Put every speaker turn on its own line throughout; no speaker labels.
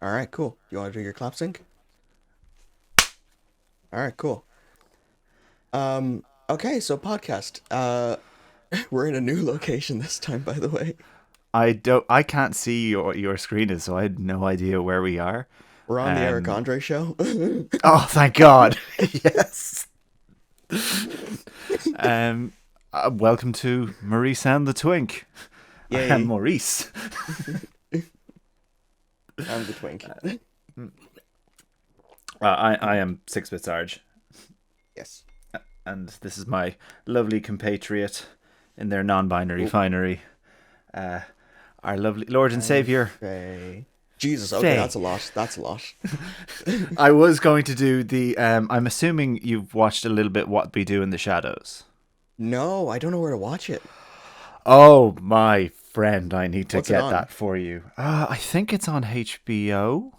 All right, cool. You want to do your clap sync? All right, cool. Okay, so podcast. We're in a new location this time, by the way.
I can't see your screen is, so I had no idea where we are.
We're on the Eric
Um
Andre show.
oh, thank God. Yes. Um Welcome to Maurice and the Twink. I am
Yay.
Maurice.
I'm the twink.
I am 6-bit Sarge,
Yes.
and this is my lovely compatriot in their non-binary
Ooh.
finery. Uh our lovely Lord and
And
Savior
Faye. Jesus, okay,
Faye.
that's a lot. That's a lot.
I was going to do the I'm assuming you've watched a little bit What We Do in the Shadows.
No, I don't know where to watch it.
Oh, my friend, I need to
What's it
get
on?
that for you. I think it's on HBO.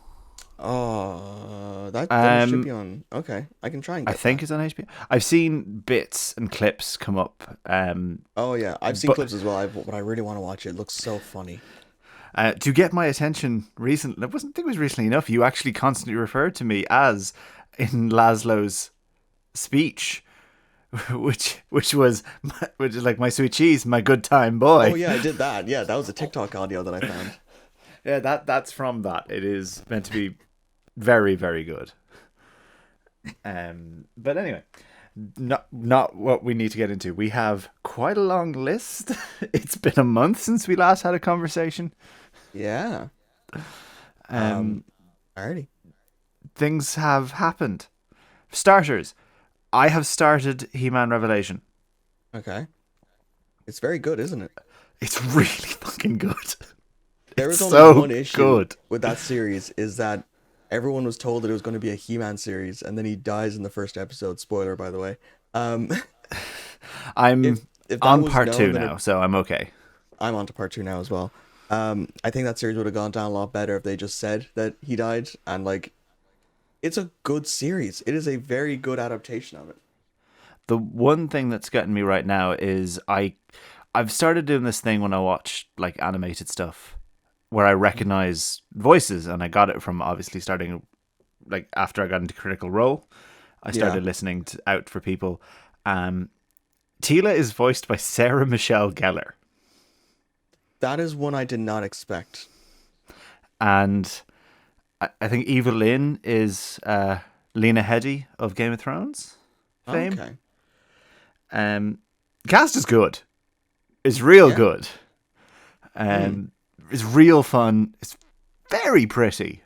Oh, that then it should be
Um,
on. Okay, I can try and
I
get
think
that.
it's on HBO. I've seen bits and clips come up.
Oh yeah, I've seen
But
clips as well. But I really want to watch it. It looks so funny.
to get my attention recently, I wasn't think it was recently enough. You actually constantly referred to me as in Laszlo's speech, which is like my sweet cheese, my good time
Oh
boy.
yeah, I did that. Yeah, that was a TikTok audio that I found.
Yeah, that's from that. It is meant to be very, very good. But anyway, not what we need to get into. We have quite a long list. It's been a month since we last had a conversation.
Yeah.
Um,
Alrighty.
Things have happened. Starters, I have started He-Man Revelation.
Okay. It's very good, isn't it?
It's really fucking good.
There
It's
was only
so
one issue
good.
with that series is that everyone was told that it was going to be a He-Man series, and then he dies in the first episode. Spoiler, by the way. Um, if
I'm
if that
on
was
part
known,
two
then
now, so I'm okay.
I'm on to part two now as well. I think that series would have gone down a lot better if they just said that he died, and like, it's a good series. It is a very good adaptation of it.
The one thing that's getting me right now is I've started doing this thing when I watch like animated stuff where I recognize voices, and I got it from obviously starting like after I got into Critical Role. I
Yeah,
started listening out for people. Um, Tila is voiced by Sarah Michelle Gellar,
that is one I did not expect.
and I think Evelyn is Lena Headey of Game of Thrones fame.
Okay.
Um, cast is good. It's real
Yeah.
good.
Hmm.
Um, it's real fun. It's very pretty.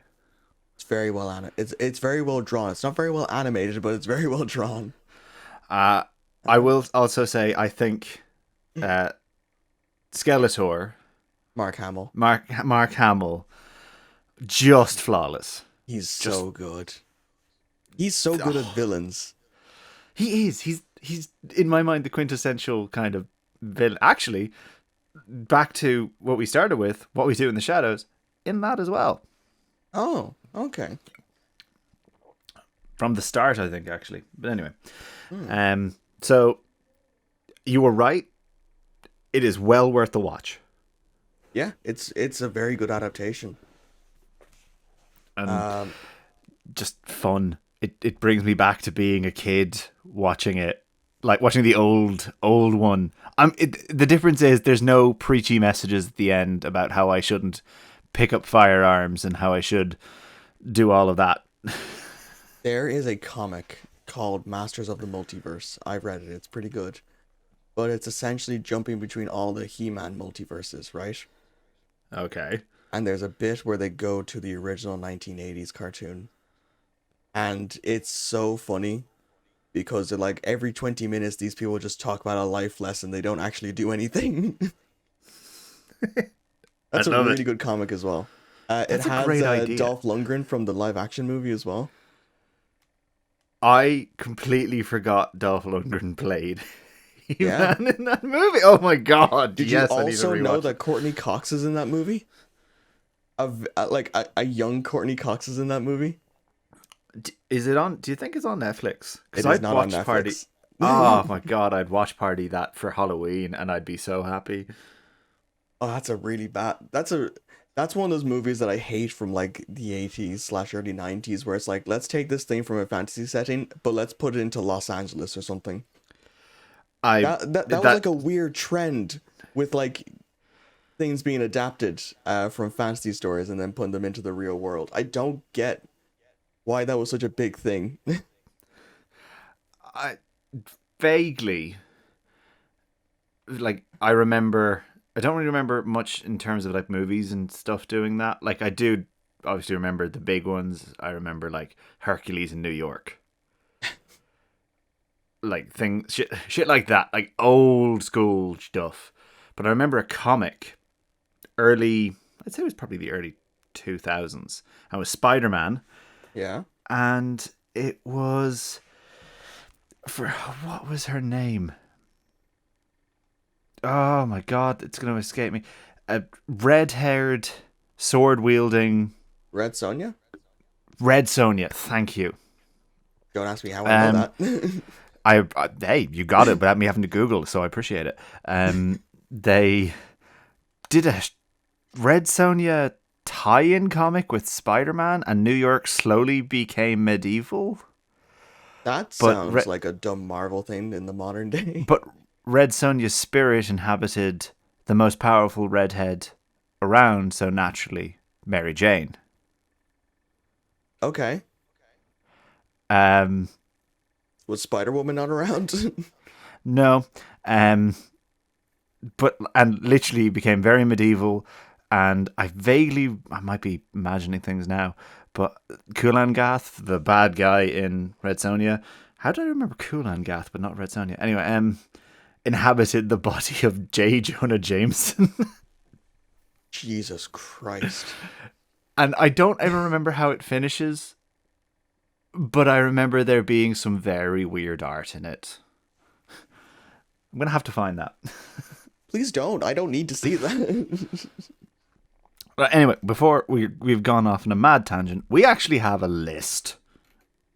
It's very well it's very well drawn. It's not very well animated, but it's very well drawn.
Uh, I
Um,
will also say I think uh, Skeletor,
Mark Hamill.
Mark Hamill, just flawless.
He's
Just
so good. He's so good at
oh,
villains.
he is. He's in my mind the quintessential kind of villain. Actually, back to what we started with, what we do in the shadows, in that as well.
Oh, okay.
From the start, I think actually. But anyway,
Hmm.
so you were right. It is well worth the watch,
Yeah, it's a very good adaptation.
and
Um,
just fun. It brings me back to being a kid watching it, like watching the old one. The difference is there's no preachy messages at the end about how I shouldn't pick up firearms and how I should do all of that.
there is a comic called Masters of the Multiverse. I've read it. It's pretty good. But it's essentially jumping between all the He-Man multiverses, right?
Okay.
And there's a bit where they go to the original 1980s cartoon. And it's so funny because they're like every 20 minutes these people just talk about a life lesson. They don't actually do anything.
I
That's a
love it.
really good comic as well. It
That's a
has
great idea.
Dolph Lundgren from the live action movie as well.
I completely forgot Dolph Lundgren played
Yeah.
He-Man in that movie. Oh my god!
Did you
Yes, I need to
also know
rewatch
that
it.
Courtney Cox is in that movie? Like a young Courtney Cox is in that movie.
Is it on? Do you think it's on Netflix? Because
It is
I'd
not on
watch Party.
Netflix.
Oh my god, I'd watch Party that for Halloween, and I'd be so happy.
Oh, that's a really bad. That's a That's one of those movies that I hate from like the 80s slash early 90s, where it's like, let's take this thing from a fantasy setting, but let's put it into Los Angeles or something.
I
That was
that
like a weird trend with like things being adapted from fantasy stories and then putting them into the real world. I don't get why that was such a big thing.
I vaguely like I remember. I don't really remember much in terms of like movies and stuff doing that. Like I do obviously remember the big ones. I remember like Hercules in New York, like shit like that, like old school stuff. But I remember a comic early. I'd say it was probably the early 2000s. And it was Spider-Man,
Yeah.
and it was for what was her name? Oh my god, it's going to escape me. A red-haired, sword-wielding
Red Sonja?
Red Sonja. Thank you.
Don't ask me how I know
Um,
that.
hey, you got it without me having to Google, so I appreciate it. They did a Red Sonja tie-in comic with Spider-Man, and New York slowly became medieval.
That
But
sounds like a dumb Marvel thing in the modern day.
but Red Sonja's spirit inhabited the most powerful redhead around, so naturally, Mary Jane.
Okay.
Um,
Was Spider-Woman not around?
no, but and literally became very medieval. And I might be imagining things now, but Kulan Gath, the bad guy in Red Sonja, how do I remember Kulan Gath but not Red Sonja? Anyway, inhabited the body of J. Jonah Jameson.
Jesus Christ.
And I don't ever remember how it finishes, but I remember there being some very weird art in it. I'm going to have to find that.
Please don't. I don't need to see that.
But anyway, before we've gone off on a mad tangent, we actually have a list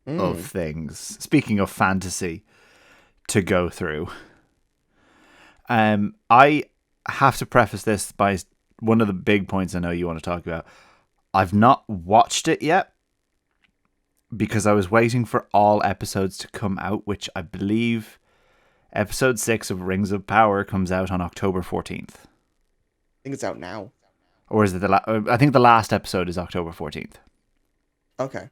of things, speaking of fantasy, to go through. I have to preface this by one of the big points I know you want to talk about. I've not watched it yet because I was waiting for all episodes to come out, which I believe episode 6 of Rings of Power comes out on October 14th.
I think it's out now.
Or is it I think the last episode is October 14th.
Okay.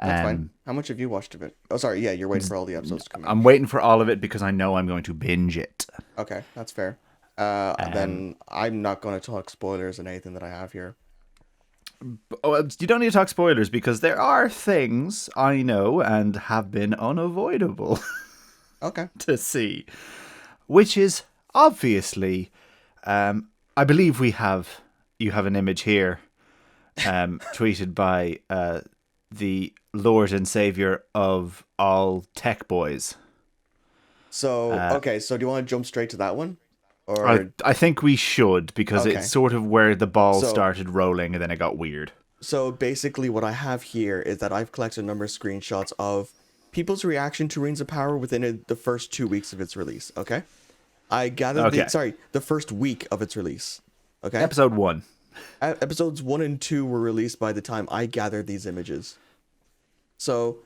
That's fine. How much have you watched of it? Oh, sorry. Yeah, you're waiting for all the episodes to come out.
I'm waiting for all of it because I know I'm going to binge it.
Okay, that's fair. Then I'm not going to talk spoilers and anything that I have here.
Oh, you don't need to talk spoilers because there are things I know and have been unavoidable
Okay.
to see, which is obviously, I believe you have an image here, tweeted by the Lord and Savior of all tech boys.
So, okay, so do you want to jump straight to that one? Or
I think we should because
Okay.
it's sort of where the ball
So-
started rolling and then it got weird.
So basically what I have here is that I've collected a number of screenshots of people's reaction to Rings of Power within the first 2 weeks of its release, okay? I gathered
Okay.
the first week of its release, okay?
Episode 1.
Episodes 1 and 2 were released by the time I gathered these images. So,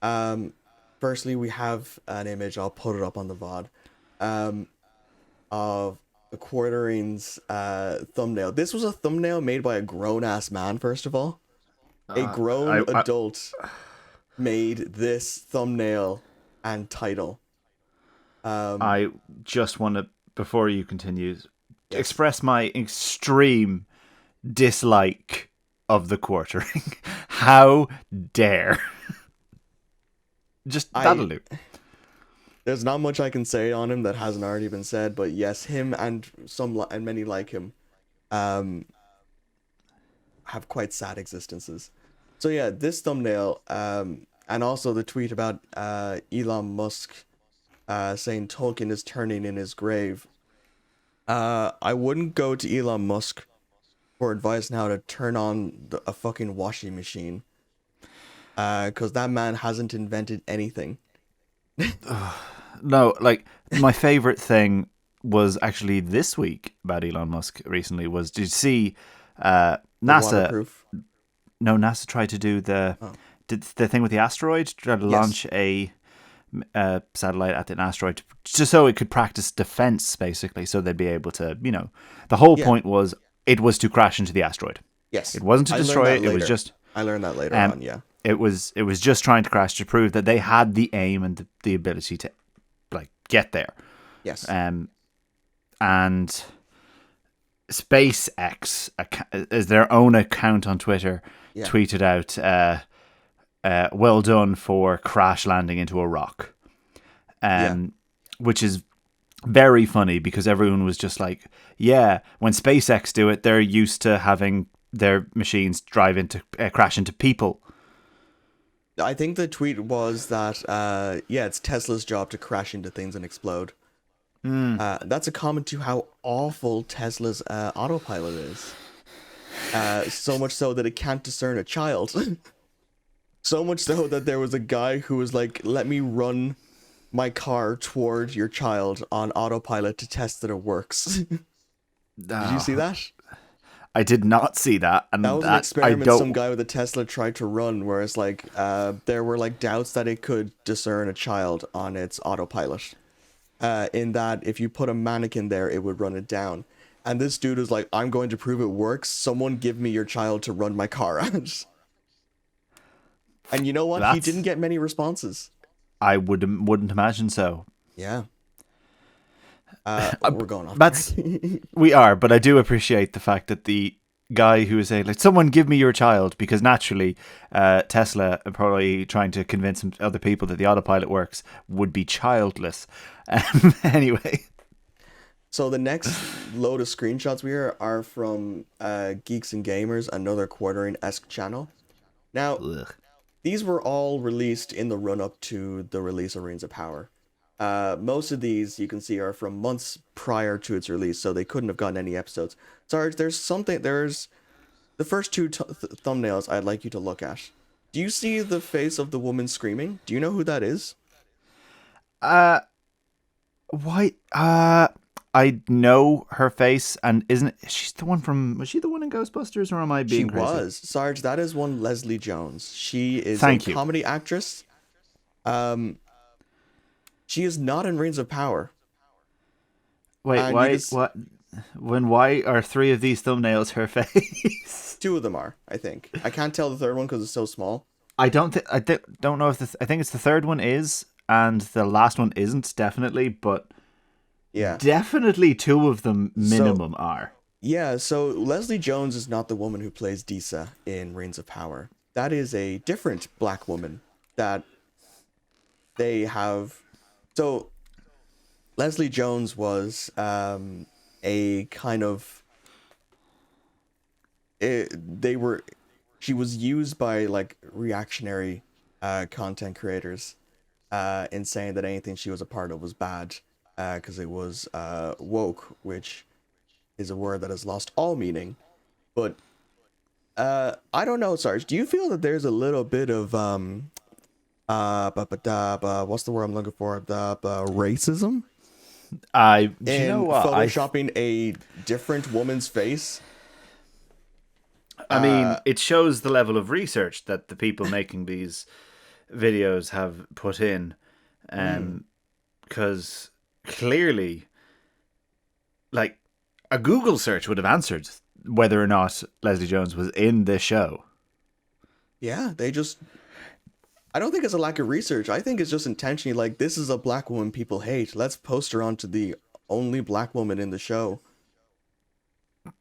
firstly, we have an image, I'll put it up on the VOD, of the Quarterings thumbnail. This was a thumbnail made by a grown-ass man, first of all. A grown adult made this thumbnail and title.
I just want to, before you continue, express my extreme dislike of the Quartering. How dare? Just that'll do.
There's not much I can say on him that hasn't already been said, but yes, him and many like him have quite sad existences. So yeah, this thumbnail and also the tweet about Elon Musk saying Tolkien is turning in his grave. I wouldn't go to Elon Musk for advice now to turn on a fucking washing machine. Because that man hasn't invented anything.
No, like my favorite thing was actually this week about Elon Musk recently was, did you see
The
NASA?
waterproof.
No, NASA tried to do
Oh,
did the thing with the asteroid, tried to
yes.
launch a satellite at an asteroid just so it could practice defense, basically, so they'd be able to, the whole
Yeah.
point was it was to crash into the asteroid. It
Yes.
wasn't to
I learned
destroy
that
it. It was
later.
just
I learned that later
um,
on. Yeah.
it was just trying to crash to prove that they had the aim and the ability to like get there.
Yes.
Um, and SpaceX, as their own account on Twitter,
Yeah.
tweeted out, "Well done for crash landing into a rock,"
Yeah.
which is very funny because everyone was just like, "Yeah, when SpaceX do it, they're used to having their machines crash into people."
I think the tweet was that, yeah, it's Tesla's job to crash into things and explode. That's a comment to how awful Tesla's autopilot is. So much so that it can't discern a child. So much so that there was a guy who was like, let me run my car toward your child on autopilot to test that it works. Did you see that?
I did not see that,
That
and
was an
that I
experiment some
don't.
guy with a Tesla tried to run, where it's like there were like doubts that it could discern a child on its autopilot. In that if you put a mannequin there, it would run it down. And this dude was like, I'm going to prove it works. Someone give me your child to run my car at. And you know what? He didn't get many responses.
I wouldn't imagine so.
Yeah. We're going off.
That's we are, but I do appreciate the fact that the guy who was saying like, "Someone give me your child," because naturally, Tesla are probably trying to convince other people that the autopilot works would be childless. Anyway,
So the next load of screenshots we are from Geeks and Gamers, another quartering-esque channel. Now,
ugh.
these were all released in the run-up to the release of Rings of Power. Most of these you can see are from months prior to its release, so they couldn't have gotten any episodes. Sarge, there's the first two thumbnails I'd like you to look at. Do you see the face of the woman screaming? Do you know who that is?
Why? I know her face, and isn't she's the one from? Was she the one in Ghostbusters, or am I
She
being crazy?
was. Sarge, that is one Leslie Jones. She is
Thank
a
you.
comedy actress. She is not in Rings of Power.
Wait,
And
why? What? Why are three of these thumbnails her face?
Two of them are, I think. I can't tell the third one because it's so small.
I don't think don't know if I think it's the third one is, and the last one isn't definitely, but
Yeah.
definitely two of them minimum are.
Yeah, so Leslie Jones is not the woman who plays Disa in Rings of Power. That is a different black woman that they have. So Leslie Jones was a kind of she was used by like reactionary content creators in saying that anything she was a part of was bad because it was woke, which is a word that has lost all meaning. But I don't know, Sarge. Do you feel that there's a little bit of what's the word I'm looking for? The racism
Do you know
in
what?
photoshopping a different woman's face?
I mean, it shows the level of research that the people making these videos have put in, because clearly, like, a Google search would have answered whether or not Leslie Jones was in this show.
Yeah, I don't think it's a lack of research. I think it's just intentionally like, this is a black woman people hate. Let's post her onto the only black woman in the show.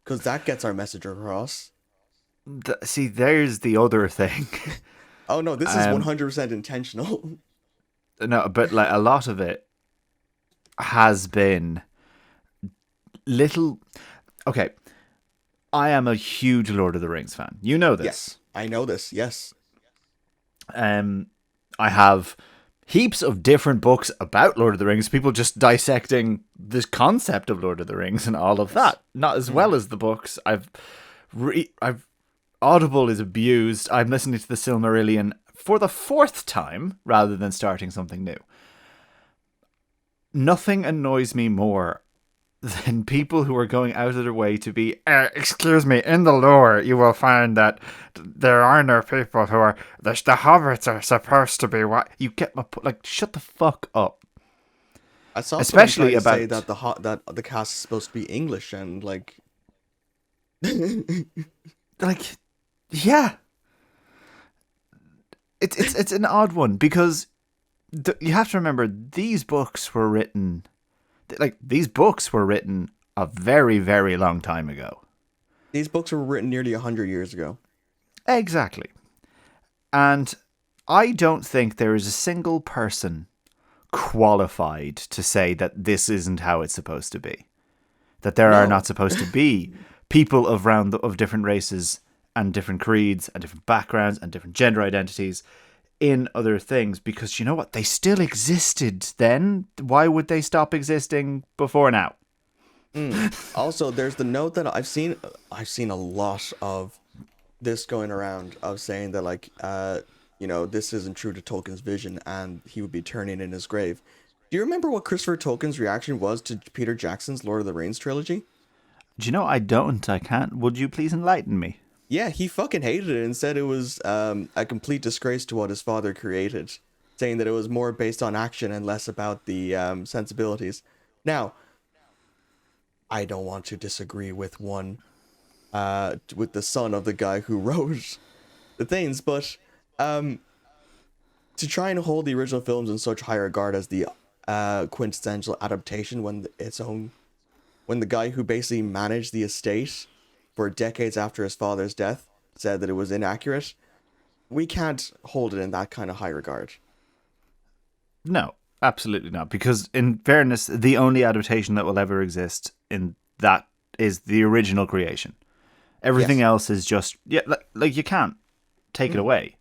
Because that gets our message across.
See, there's the other thing.
Oh no, this is 100% intentional.
No, but like a lot of it has been little. Okay, I am a huge Lord of the Rings fan. You know this.
Yes, I know this, yes.
I have heaps of different books about Lord of the Rings, people just dissecting this concept of Lord of the Rings and all of that. Not as well as the books. I've Audible is abused. I'm listening to the Silmarillion for the fourth time rather than starting something new. Nothing annoys me more then people who are going out of their way to be, excuse me, in the lore, you will find that there are no people who are, the hobbits are supposed to be what? You get my, like, shut the fuck up.
I saw someone try
Especially
to say
about,
that that the cast is supposed to be English and like
like, yeah. It's an odd one because you have to remember these books were written, a very, very long time ago.
these books were written nearly 100 years ago.
Exactly. And I don't think there is a single person qualified to say that this isn't how it's supposed to be. That there are
No.
not supposed to be people of different races and different creeds and different backgrounds and different gender identities in other things, because you know what? They still existed then. Why would they stop existing before now?
Also, there's the note that I've seen a lot of this going around of saying that like this isn't true to Tolkien's vision and he would be turning in his grave. Do you remember what Christopher Tolkien's reaction was to Peter Jackson's Lord of the Rings trilogy?
Do you know I don't? I can't. Would you please enlighten me?
Yeah, he fucking hated it and said it was a complete disgrace to what his father created, saying that it was more based on action and less about the sensibilities. Now, I don't want to disagree with with the son of the guy who wrote the things, but to try and hold the original films in such high regard as the quintessential adaptation when the guy who basically managed the estate for decades after his father's death said that it was inaccurate, we can't hold it in that kind of high regard.
No, absolutely not. Because in fairness, the only adaptation that will ever exist in that is the original creation. Everything
Yes.
else is just, yeah, like you can't take it away.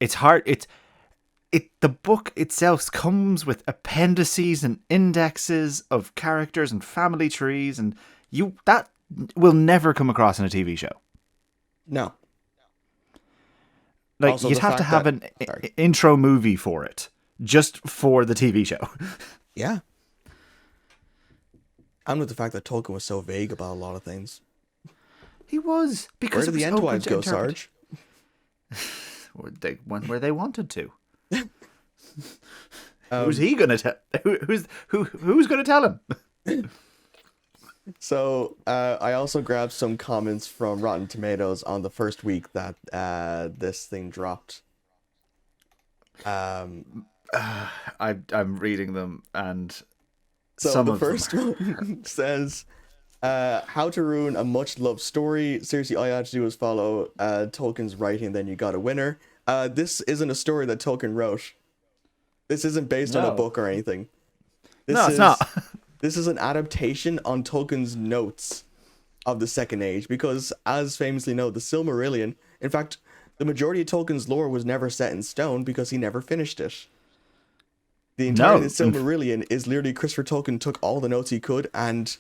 It's hard. The book itself comes with appendices and indexes of characters and family trees, and that will never come across in a TV show.
No.
Like,
Also,
you'd
the
have to
fact
have
that
an
sorry.
intro movie for it, just for the TV show.
Yeah. And with the fact that Tolkien was so vague about a lot of things.
He was,
Where
because
did
it was
the
open
Entwives
to
go,
interpret.
Sarge?
Or they went where they wanted to.
Um,
Who's he gonna tell? Who's gonna tell him?
So, I also grabbed some comments from Rotten Tomatoes on the first week that this thing dropped.
I'm reading them, and
So
some
the
of them
first one says, "How to ruin a much-loved story. Seriously, all you had to do was follow Tolkien's writing, then you got a winner." This isn't a story that Tolkien wrote. This isn't based on a
No.
book or anything.
No, it's not.
This is an adaptation on Tolkien's notes of the Second Age, because, as famously known, the Silmarillion, in fact, the majority of Tolkien's lore was never set in stone because he never finished it. The entirety of the
No.
Silmarillion is literally Christopher Tolkien took all the notes he could and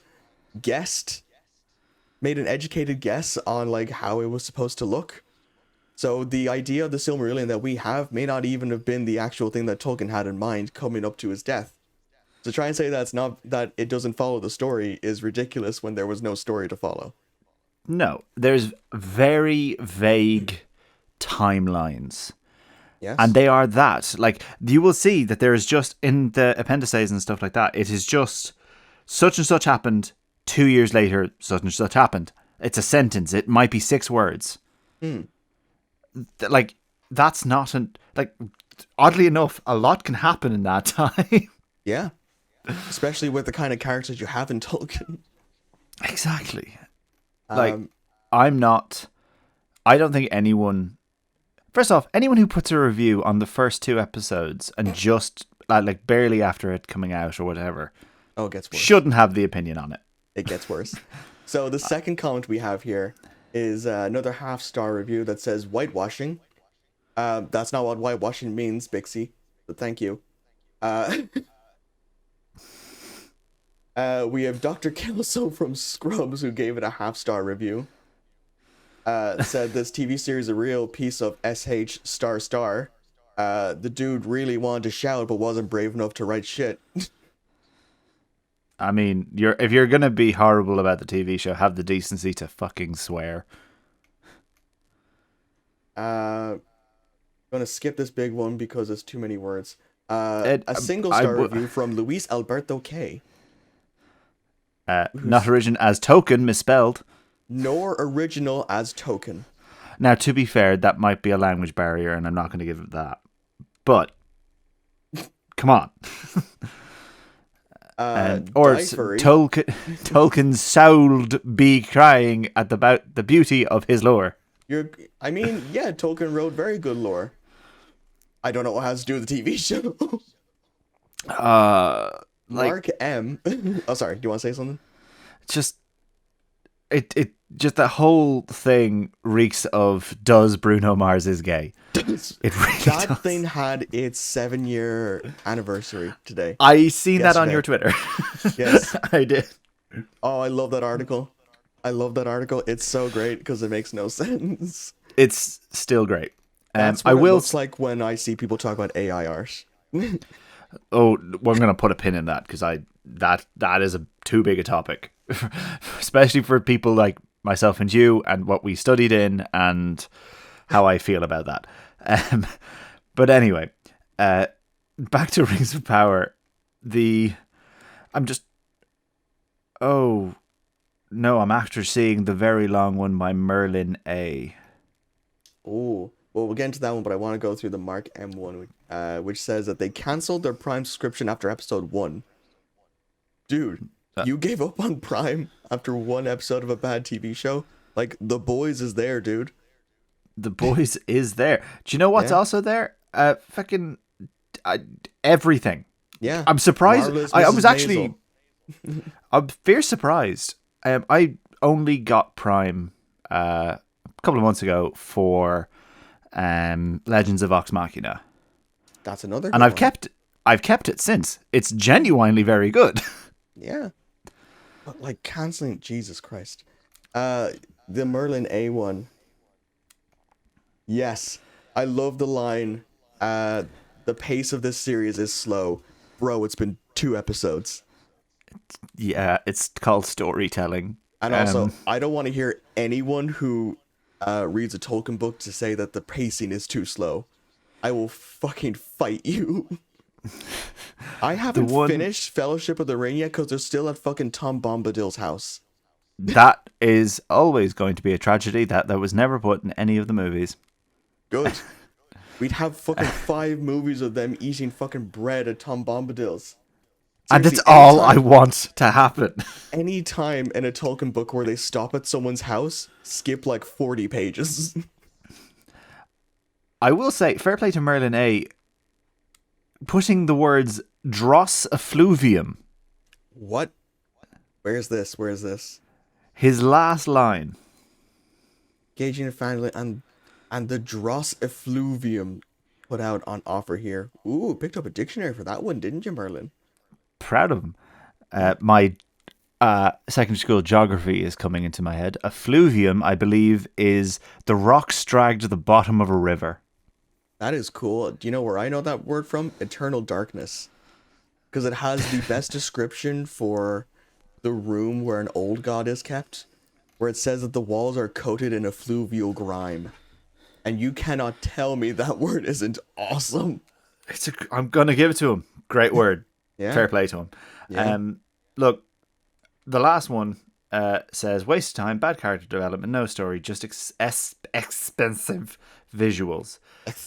made an educated guess on like how it was supposed to look. So the idea of the Silmarillion that we have may not even have been the actual thing that Tolkien had in mind coming up to his death. To try and say that it doesn't follow the story is ridiculous when there was no story to follow.
No, there's very vague timelines.
Yes.
And they are that. Like, you will see that there is just, in the appendices and stuff like that, it is just, such and such happened, 2 years later, such and such happened. It's a sentence. It might be 6 words. Like, that's not oddly enough, a lot can happen in that time.
Yeah. Especially with the kind of characters you have in Tolkien.
Exactly.
Um,
I don't think anyone, first off, anyone who puts a review on the first 2 episodes and just, like, barely after it coming out or whatever,
it gets worse.
shouldn't have the opinion on it.
It gets worse. So the second comment we have here is another half-star review that says whitewashing. That's not what whitewashing means, Bixie, but thank you. We have Dr. Kelso from Scrubs, who gave it a half-star review. Said this TV series is a real piece of SH star star. The dude really wanted to shout but wasn't brave enough to write shit.
I mean, if you're gonna be horrible about the TV show, have the decency to fucking swear.
Uh, gonna skip this big one because it's too many words.
It,
A single
I,
star
w-
review from Luis Alberto K,
Not
who's
origin as token misspelled.
nor original as token.
Now, to be fair, that might be a language barrier, and I'm not going to give it that. But come on, or
Furry,
Tolkien souled be crying at about the beauty of his lore.
I mean, yeah, Tolkien wrote very good lore. I don't know what has to do with the TV show.
Like
Mark M. Oh, sorry. Do you want to say something?
just it just the whole thing reeks of does Bruno Mars is gay. It really
That
does.
thing had its 7-year anniversary today.
I seen that on
Yesterday.
your Twitter.
Yes.
I did.
Oh, I love that article. I love that article. It's so great because it makes no sense.
It's still great.
That's what it looks like when I see people talk about AI art.
Oh, well, I'm going to put a pin in that because that is too big a topic, especially for people like myself and you, and what we studied in, and how I feel about that. But anyway, back to Rings of Power. I'm just. Oh no! I'm after seeing the very long one by Merlin A.
Oh, well, we'll get into that one, but I want to go through the Mark M one, which says that they canceled their Prime subscription after episode 1. Dude, you gave up on Prime after one episode of a bad TV show? Like, The Boys is there, dude.
The Boys is there. Do you know what's
Yeah.
also there? Fucking everything.
Yeah.
I'm surprised.
Marvelous
I
Mrs.
was actually.
Maisel.
I'm very surprised. I only got Prime a couple of months ago for Legends of Vox Machina,
That's another
and
good one.
I've kept it since. It's genuinely very good.
Yeah. But, like, canceling... Jesus Christ. The Merlin A one. Yes. I love the line, the pace of this series is slow. Bro, it's been 2 episodes.
Yeah, it's called storytelling.
And also, I don't want to hear anyone who reads a Tolkien book to say that the pacing is too slow. I will fucking fight you. I haven't finished Fellowship of the Ring yet because they're still at fucking Tom Bombadil's house.
That is always going to be a tragedy that was never put in any of the movies.
Good. We'd have fucking 5 movies of them eating fucking bread at Tom Bombadil's.
And that's
Seriously,
all I want to happen.
Any time in a Tolkien book where they stop at someone's house, skip like 40 pages.
I will say, fair play to Merlin A. Putting the words dross effluvium,
What? Where's this? Where's this?
his last line.
Gauging a family and the dross effluvium put out on offer here. Ooh, picked up a dictionary for that one, didn't you, Merlin?
Proud of him. My secondary school geography is coming into my head. Effluvium, I believe, is the rocks dragged to the bottom of a river.
That is cool. Do you know where I know that word from? Eternal Darkness. Because it has the best description for the room where an old god is kept, where it says that the walls are coated in effluvial grime. And you cannot tell me that word isn't awesome.
I'm gonna give it to him. Great word.
Yeah.
Fair play to him.
Yeah.
Look, the last one says waste of time, bad character development, no story, just expensive visuals.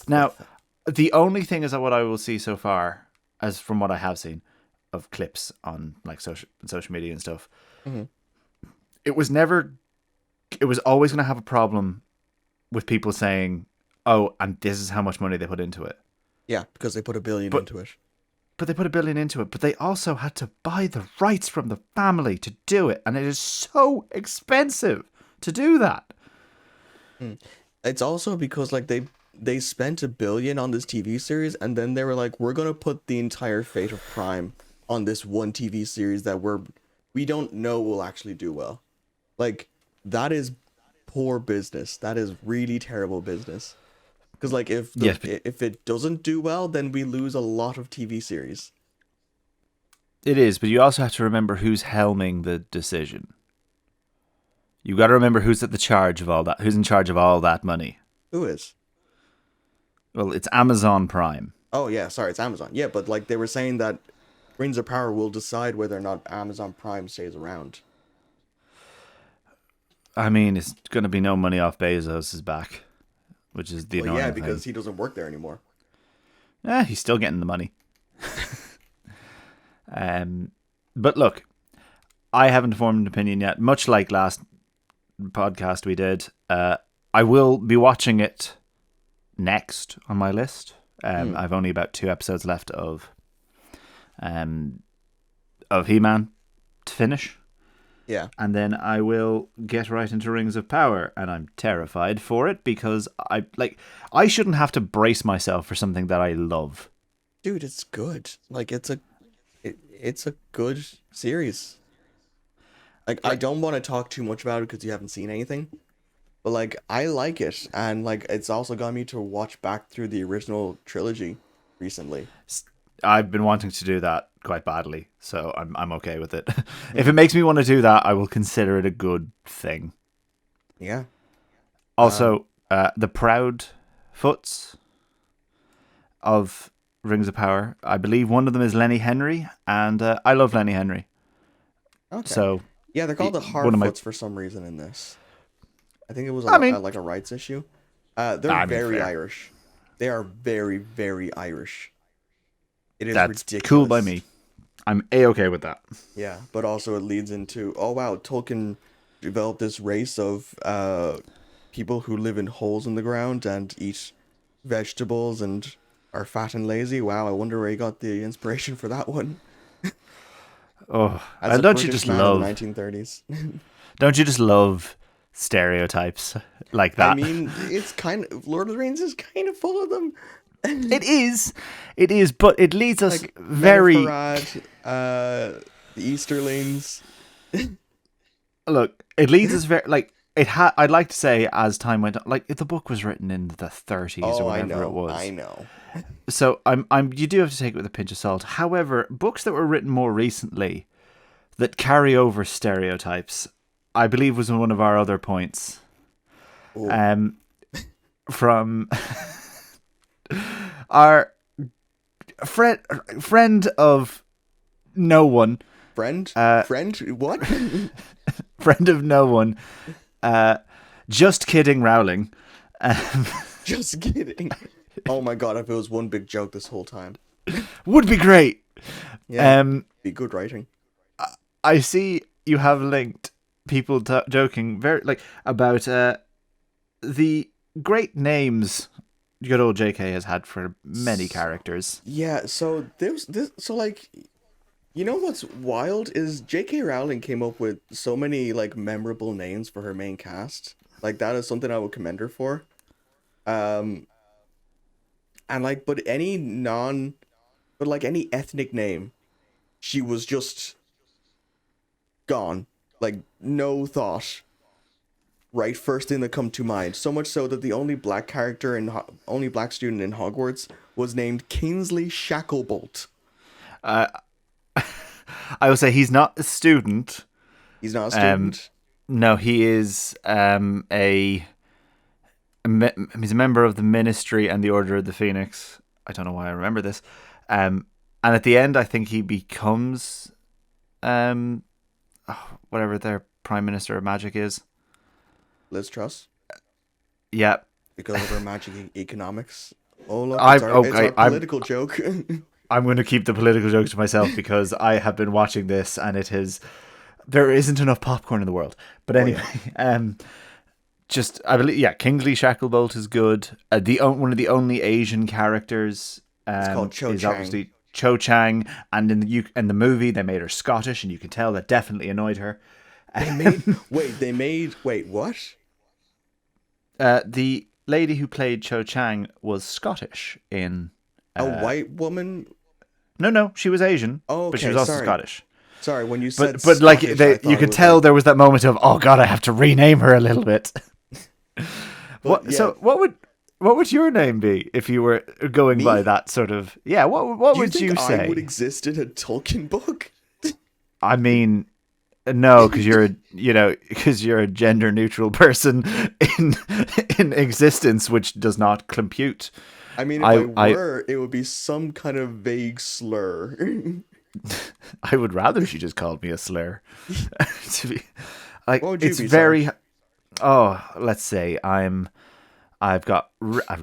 Now, the only thing is that what I will see so far, as from what I have seen of clips on like social media and stuff, it was always going to have a problem with people saying, "Oh, and this is how much money they put into it."
Yeah, because they put $1 billion into it.
But they put $1 billion into it. But they also had to buy the rights from the family to do it, and it is so expensive to do that.
It's also because like they spent $1 billion on this TV series, and then they were like, we're gonna put the entire fate of Prime on this one TV series that we don't know will actually do well. Like, that is poor business. That is really terrible business. Because like if it doesn't do well, then we lose a lot of TV series.
It is, but you also have to remember who's helming the decision. You got to remember who's at the charge of all that. Who's in charge of all that money?
Who is?
Well, it's Amazon Prime.
Oh yeah, sorry, it's Amazon. Yeah, but like they were saying that Rings of Power will decide whether or not Amazon Prime stays around.
I mean, it's going to be no money off Bezos' back, which is the
Well,
annoying
yeah, because
thing.
he doesn't work there anymore.
He's still getting the money. But look, I haven't formed an opinion yet. Much like last podcast we did, I will be watching it next on my list. I've only about 2 episodes left of He-Man to finish.
Yeah.
And then I will get right into Rings of Power, and I'm terrified for it because I shouldn't have to brace myself for something that I love.
Dude, it's good. Like it's a good series. Like I don't want to talk too much about it because you haven't seen anything. But like I like it, and like it's also got me to watch back through the original trilogy recently.
I've been wanting to do that quite badly, so I'm okay with it. If it makes me want to do that, I will consider it a good thing.
Yeah.
Also, the Proud Foots of Rings of Power. I believe one of them is Lenny Henry, and I love Lenny Henry.
Okay.
So
yeah, they're called the
one of my-
Hardfoots for some reason in this. I think it was like a rights issue. They're very
fair.
Irish. They are very, very Irish. It is
That's
ridiculous.
cool by me. I'm A-okay with that.
Yeah, but also it leads into, oh wow, Tolkien developed this race of people who live in holes in the ground and eat vegetables and are fat and lazy. Wow, I wonder where he got the inspiration for that one.
Oh,
As
and
a
don't you
British
just
man
love?
in the 1930s?
Don't you just love stereotypes like that?
I mean, it's kind of Lord of the Rings is kind of full of them.
It is, but it leads us
Like
very.
Menneferat, the Easterlings.
Look, it leads us very like it. I'd like to say as time went on, like if the book was written in the 30s or
Oh, I
whatever
know.
it was.
I know.
So I'm. You do have to take it with a pinch of salt. However, books that were written more recently that carry over stereotypes, I believe, was one of our other points.
Ooh.
From our friend of no one,
Friend? What?
friend of no one, just kidding, Rowling.
Just kidding. Oh my god, if it was one big joke this whole time.
Would be great.
Yeah, be good writing.
I see you have linked people joking very about the great names good old JK has had for many characters.
Yeah, so so like, you know what's wild is J.K. Rowling came up with so many like memorable names for her main cast. Like that is something I would commend her for. And like, but any ethnic name, she was just gone. Like no thought. Right, first thing that come to mind. So much so that the only black character and only black student in Hogwarts was named Kingsley Shacklebolt.
I will say he's not a student.
He's not a student.
No, he is he's a member of the Ministry and the Order of the Phoenix. I don't know why I remember this. And at the end, I think he becomes whatever their Prime Minister of Magic is.
Liz Truss.
Yeah.
Because of her magic economics. Oh look,
I'm
it's our political joke.
I'm going to keep the political jokes to myself because I have been watching this and there isn't enough popcorn in the world. But anyway, I believe Kingsley Shacklebolt is good. One of the only Asian characters
it's called Cho
is
Chang.
obviously Cho Chang, and in the movie they made her Scottish, and you can tell that definitely annoyed her.
Wait, what?
The lady who played Cho Chang was Scottish in
a white woman?
No, she was Asian,
Oh,
but she was
okay,
also
sorry.
Scottish.
Sorry, when you said
but like
Scottish, I thought
you
it
could
was
tell
like-
there was that moment of, oh god, I have to rename her a little bit.
But, yeah.
So what would What would your name be if you were going by
Me?
that sort of? Yeah. What
Do you
would
think
you
I would
say?
exist in a Tolkien book?
I mean, no, because because you're a gender neutral person in in existence, which does not compute.
I mean, if I
I
were, it would be some kind of vague slur.
I would rather she just called me a slur. To be like,
What would you
it's
be,
very.
Sarge?
Oh, let's say I've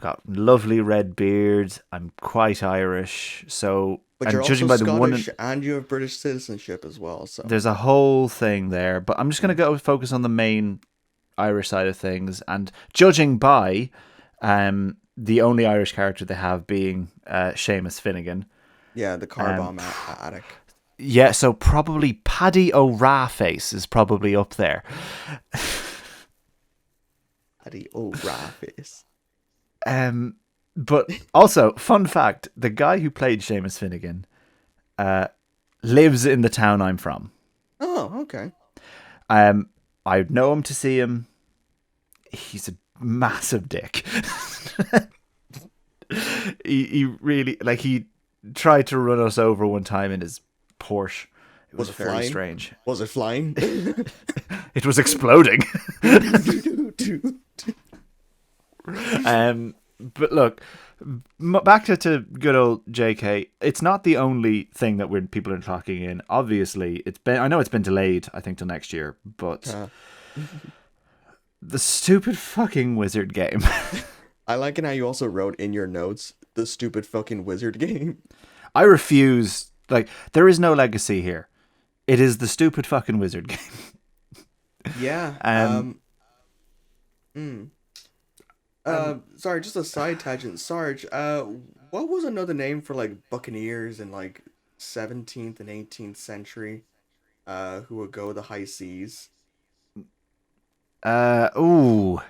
got lovely red beard. I'm quite Irish, so
But
and
you're
judging
also
by the one,
Scottish and you have British citizenship as well, so.
there's a whole thing there. But I'm just gonna
Mm.
go focus on the main Irish side of things, and judging by the only Irish character they have being Seamus Finnegan.
Yeah, the car
Um,
bomb addict.
yeah, so probably Paddy O'Raface is probably up there.
Paddy O'Raffis.
Um, but also, fun fact: the guy who played Seamus Finnegan uh, lives in the town I'm from.
Oh, okay.
Um, I know him to see him. He's a massive dick. He really like he tried to run us over one time in his Porsche. It
Was
was
it
very
flying?
strange.
Was it flying?
It was exploding. But look, back to good old JK. It's not the only thing that people are talking in. Obviously, I know it's been delayed. I think till next year, but the stupid fucking wizard game.
I like it how you also wrote in your notes the stupid fucking wizard game.
I refuse. Like, there is no legacy here. It is the stupid fucking wizard game.
Yeah.
Um,
Sorry, just a side tangent. Sarge, what was another name for like buccaneers in like 17th and 18th century, who would go the high seas?
ooh.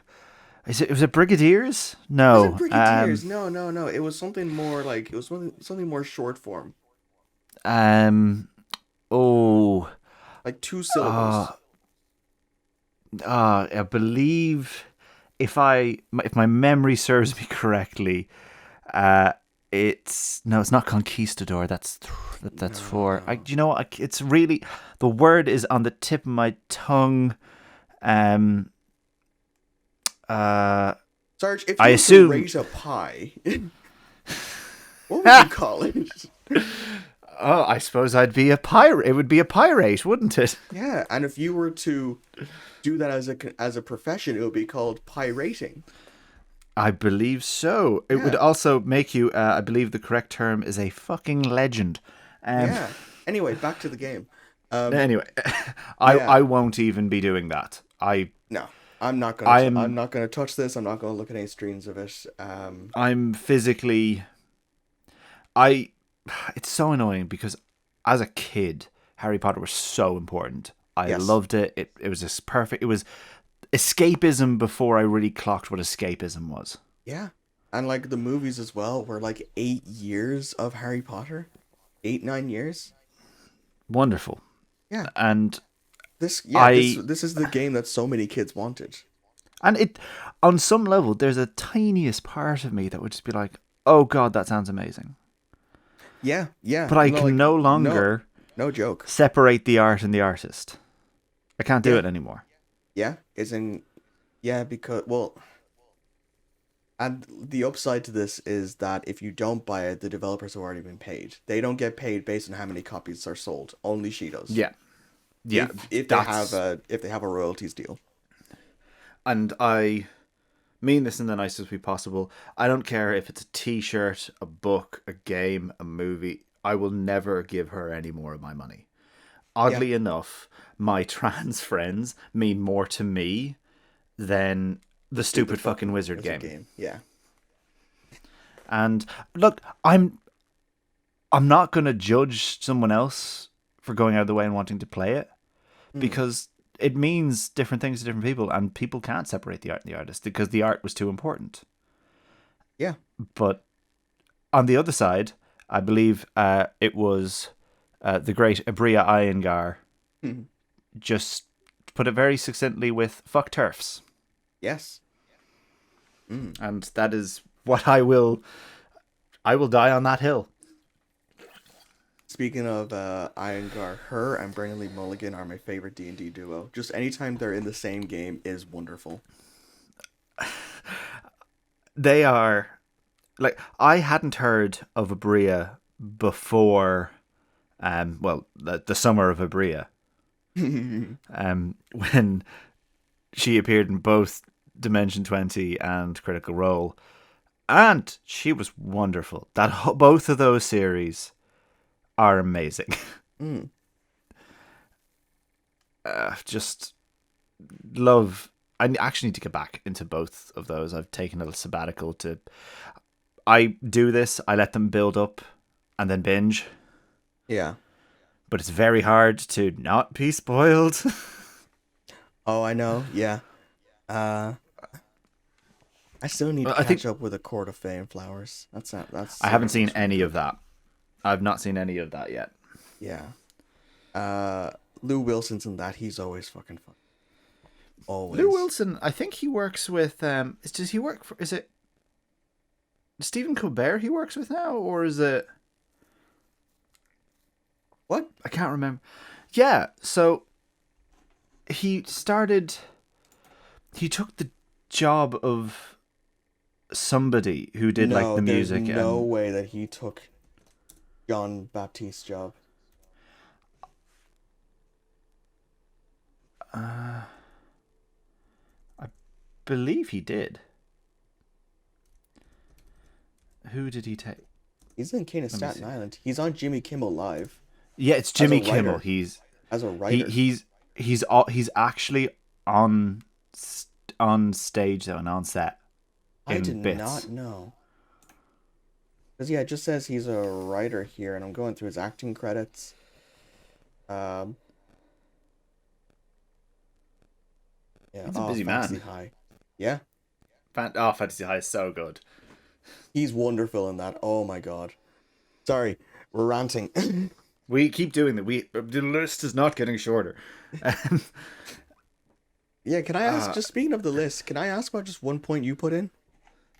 Was it Brigadiers?
Was it
No.
brigadiers? No, no, no. It was something more like it was something more short form,
Um, oh.
like two
Uh,
syllables.
I believe if my memory serves me correctly, it's not conquistador. That's for
No.
you know what? It's really the word is on the tip of my tongue. Um,
Sarge, if
I
you were to
assume.
rate a pie, what would you call it?
Oh, I suppose I'd be a pirate. It would be a pirate, wouldn't it?
Yeah, and if you were to do that as a profession, it would be called pirating.
I believe so. It would
Yeah,
also make you. I believe the correct term is a fucking legend.
yeah. Anyway, back to the game.
Anyway,
Yeah,
I won't even be doing that.
no, I'm not gonna. I'm
I'm
not gonna touch this. I'm not gonna look at any streams of it.
I'm physically. I. It's so annoying because as a kid, Harry Potter was so important. I
Yes,
loved it. It was just perfect. It was escapism before I really clocked what escapism was.
yeah, and like the movies as well were like 8 years of Harry Potter, 8 9 years.
Wonderful.
Yeah,
And
yeah,
I
this is the game that so many kids wanted.
and it on some level there's a tiniest part of me that would just be like, "Oh god, that sounds amazing."
Yeah, yeah.
But I
No,
can
like
no
no,
longer
no joke.
separate the art and the artist. I can't do
Yeah,
it anymore.
yeah. Isn't yeah because well. And the upside to this is that if you don't buy it, the developers have already been paid. They don't get paid based on how many copies are sold. Only she does.
Yeah. Yeah,
If
that's
they have a royalties deal.
and I mean this in the nicest way possible. I don't care if it's a t-shirt, a book, a game, a movie. I will never give her any more of my money.
Yeah,
Oddly enough, my trans friends mean more to me than the
stupid
stupid fucking
fucking
wizard
wizard
game.
game. Yeah,
And look, I'm not going to judge someone else for going out of the way and wanting to play it
mm,
because it means different things to different people, and people can't separate the art and the artist because the art was too important.
yeah,
But on the other side, I believe it was the great Abria Iyengar
mm,
just put it very succinctly with "fuck turfs."
yes.
And that is what I will die on that hill.
Speaking of Iyengar, her and Brennan Lee Mulligan are my favorite D&D duo. Just anytime they're in the same game is wonderful.
They are like, I hadn't heard of Abria before the summer of Abria. When she appeared in both Dimension 20 and Critical Role, and she was wonderful. Both of those series are amazing. Just love. I actually need to get back into both of those. I've taken a little sabbatical to. I do this. I let them build up, and then binge.
Yeah.
But it's very hard to not be spoiled.
Oh, I know. Yeah. I still need to catch up with A Court of Fey and Flowers. That's not. That's.
I haven't seen any of that. I've not seen any of that yet.
Yeah. Lou Wilson's in that. He's always fucking fun. Always.
Lou Wilson. I think he works with. Does he work for? Is it Stephen Colbert he works with now, or is it?
What?
I can't remember. Yeah. So he took the job of somebody who did like the music.
There's no way that he took John Baptiste's job.
I believe he did. Who did he take?
He's in King of Staten Island. He's on Jimmy Kimmel Live.
Yeah, it's Jimmy Kimmel. He's
as a writer.
He's actually on stage though and on set.
I did not know. Because yeah, it just says he's a writer here, and I'm going through his acting credits. Yeah,
he's a busy man.
High. Yeah.
Fantasy High is so good.
He's wonderful in that. Oh my god. Sorry, we're ranting.
We keep doing that. The list is not getting shorter.
Yeah, can I ask, just speaking of the list, can I ask about just one point you put in?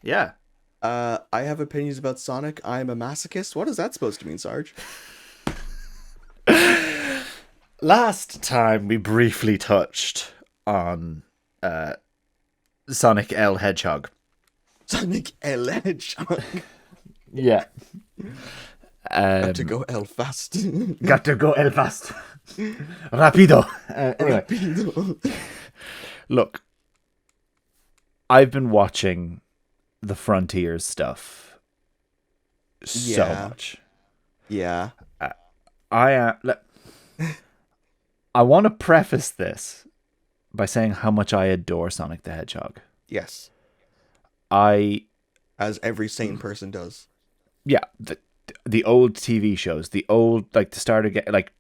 Yeah.
I have opinions about Sonic. I'm a masochist. What is that supposed to mean, Sarge?
Last time we briefly touched on Sonic L Hedgehog.
Sonic L Hedgehog.
Yeah.
Got to go L fast.
Got to go L fast. Rapido. Anyway.
Rapido.
Look, I've been watching the Frontiers stuff so much.
Yeah.
I want to preface this by saying how much I adore Sonic the Hedgehog.
Yes. As every sane person does.
Yeah, the old TV shows, the old, like, the start of like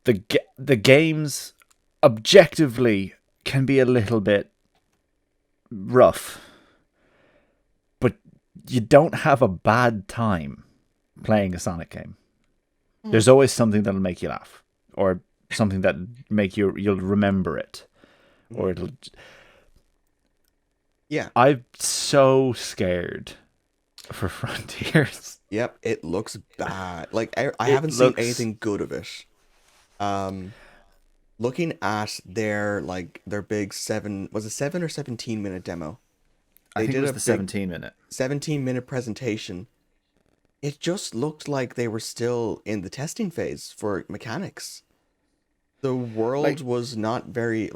the games objectively can be a little bit rough, but you don't have a bad time playing a Sonic game. There's always something that'll make you laugh, or something that you'll remember it, or it'll.
Yeah,
I'm so scared for Frontiers.
Yep, it looks bad. Like I haven't seen anything good of it. Looking at their big 7 or 17-minute demo.
I think it was the 17-minute.
17-minute presentation. It just looked like they were still in the testing phase for mechanics. The world was not very,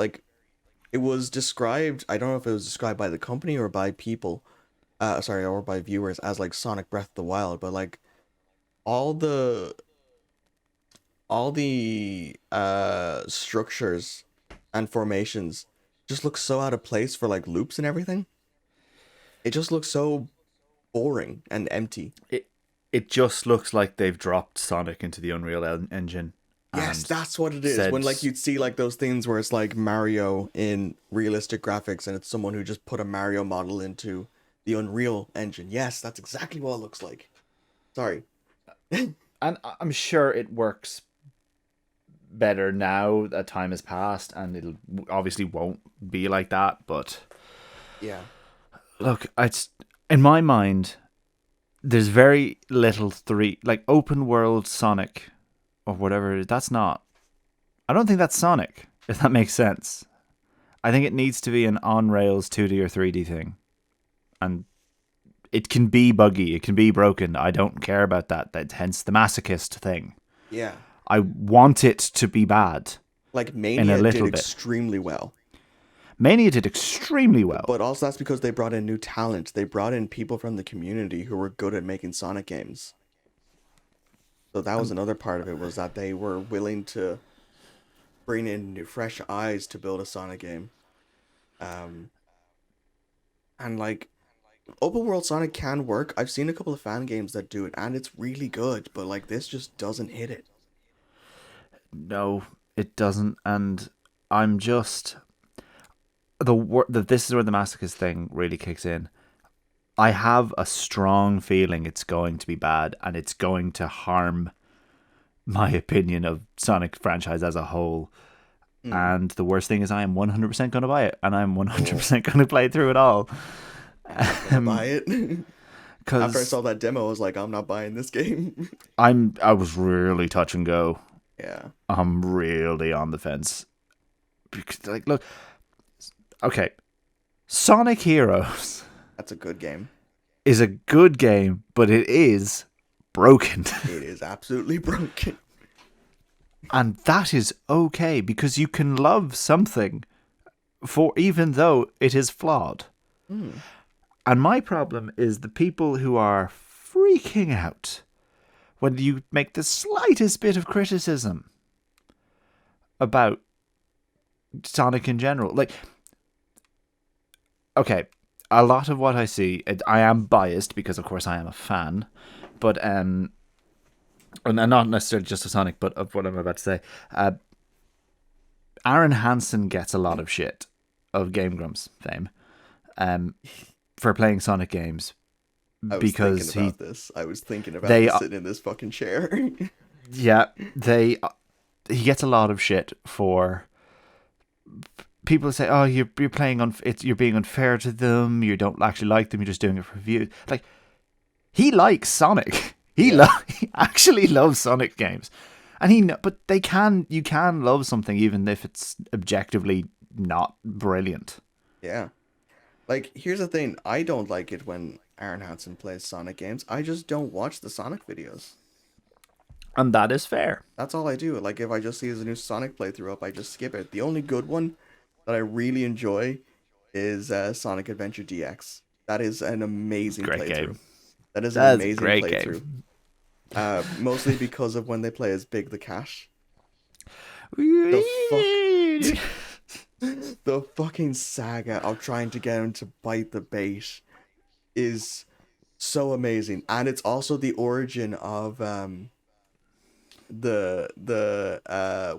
it was described, I don't know if it was described by the company or by people, or by viewers as Sonic Breath of the Wild, but all the structures and formations just look so out of place for loops and everything. It just looks so boring and empty.
It just looks like they've dropped Sonic into the Unreal Engine.
Yes, that's what it is. When you'd see those things where it's Mario in realistic graphics, and it's someone who just put a Mario model into the Unreal Engine. Yes, that's exactly what it looks like. Sorry.
And I'm sure it works better now that time has passed, and it'll obviously won't be like that, but
yeah.
Look, in my mind, there's very little like open world Sonic or whatever it is. That's not. I don't think that's Sonic. If that makes sense. I think it needs to be an on rails 2D or 3D thing, and it can be buggy. It can be broken. I don't care about that. That's hence the masochist thing.
Yeah.
I want it to be bad.
Like
In a
Mania
little
did
bit.
extremely well.
Mania did extremely well.
But also that's because they brought in new talent. They brought in people from the community who were good at making Sonic games. So that was another part of it, was that they were willing to bring in new fresh eyes to build a Sonic game. And like open world Sonic can work. I've seen a couple of fan games that do it and it's really good, but like this just doesn't hit it.
No, it doesn't. And I'm just this is where the masochist thing really kicks in. I have a strong feeling it's going to be bad and it's going to harm my opinion of Sonic franchise as a whole. And the worst thing is I am 100% going to buy it and I'm 100% going to play through it all.
I'm not gonna buy it.
Cause
After I saw that demo, I was like, I'm not buying this game.
I was really touch and go.
Yeah.
I'm really on the fence. Because, like, look, okay, Sonic Heroes
That's a good game.
is a good game, but it is broken.
It is absolutely broken.
And that is okay, because you can love something for even though it is flawed. And my problem is the people who are freaking out when you make the slightest bit of criticism about Sonic in general. Like, okay, a lot of what I see, I am biased because, of course, I am a fan, but and not necessarily just of Sonic, but of what I'm about to say. Aaron Hansen gets a lot of shit of Game Grumps fame for playing Sonic games because
I was thinking about this sitting in this fucking chair.
Yeah, he gets a lot of shit for people say, "Oh, you're playing you're being unfair to them. You don't actually like them. You're just doing it for views." Like, he likes Sonic. He actually loves Sonic games, and you can love something even if it's objectively not brilliant.
Yeah. Like, here's the thing. I don't like it when Aaron Hansen plays Sonic games. I just don't watch the Sonic videos.
And that is fair.
That's all I do. Like, if I just see his new Sonic playthrough up, I just skip it. The only good one that I really enjoy is Sonic Adventure DX. That is an amazing
great
playthrough.
Game.
That is an amazing
great
playthrough. Game. Mostly because of when they play as Big the Cat. The fucking saga of trying to get him to bite the bait is so amazing, and it's also the origin of what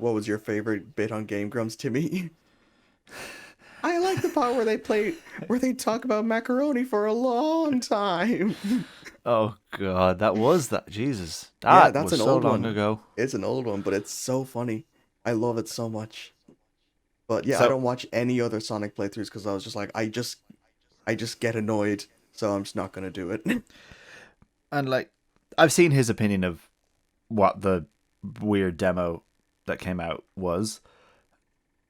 was your favorite bit on Game Grumps, Timmy? I like the part where they talk about macaroni for a long time.
Oh god, Jesus.
Yeah, that's
was
an
so
old
long
one.
ago.
It's an old one, but it's so funny. I love it so much. But yeah,
So-
I don't watch any other Sonic playthroughs because I was just like, I just get annoyed, so I'm just not gonna do it.
And like, I've seen his opinion of what the weird demo that came out was,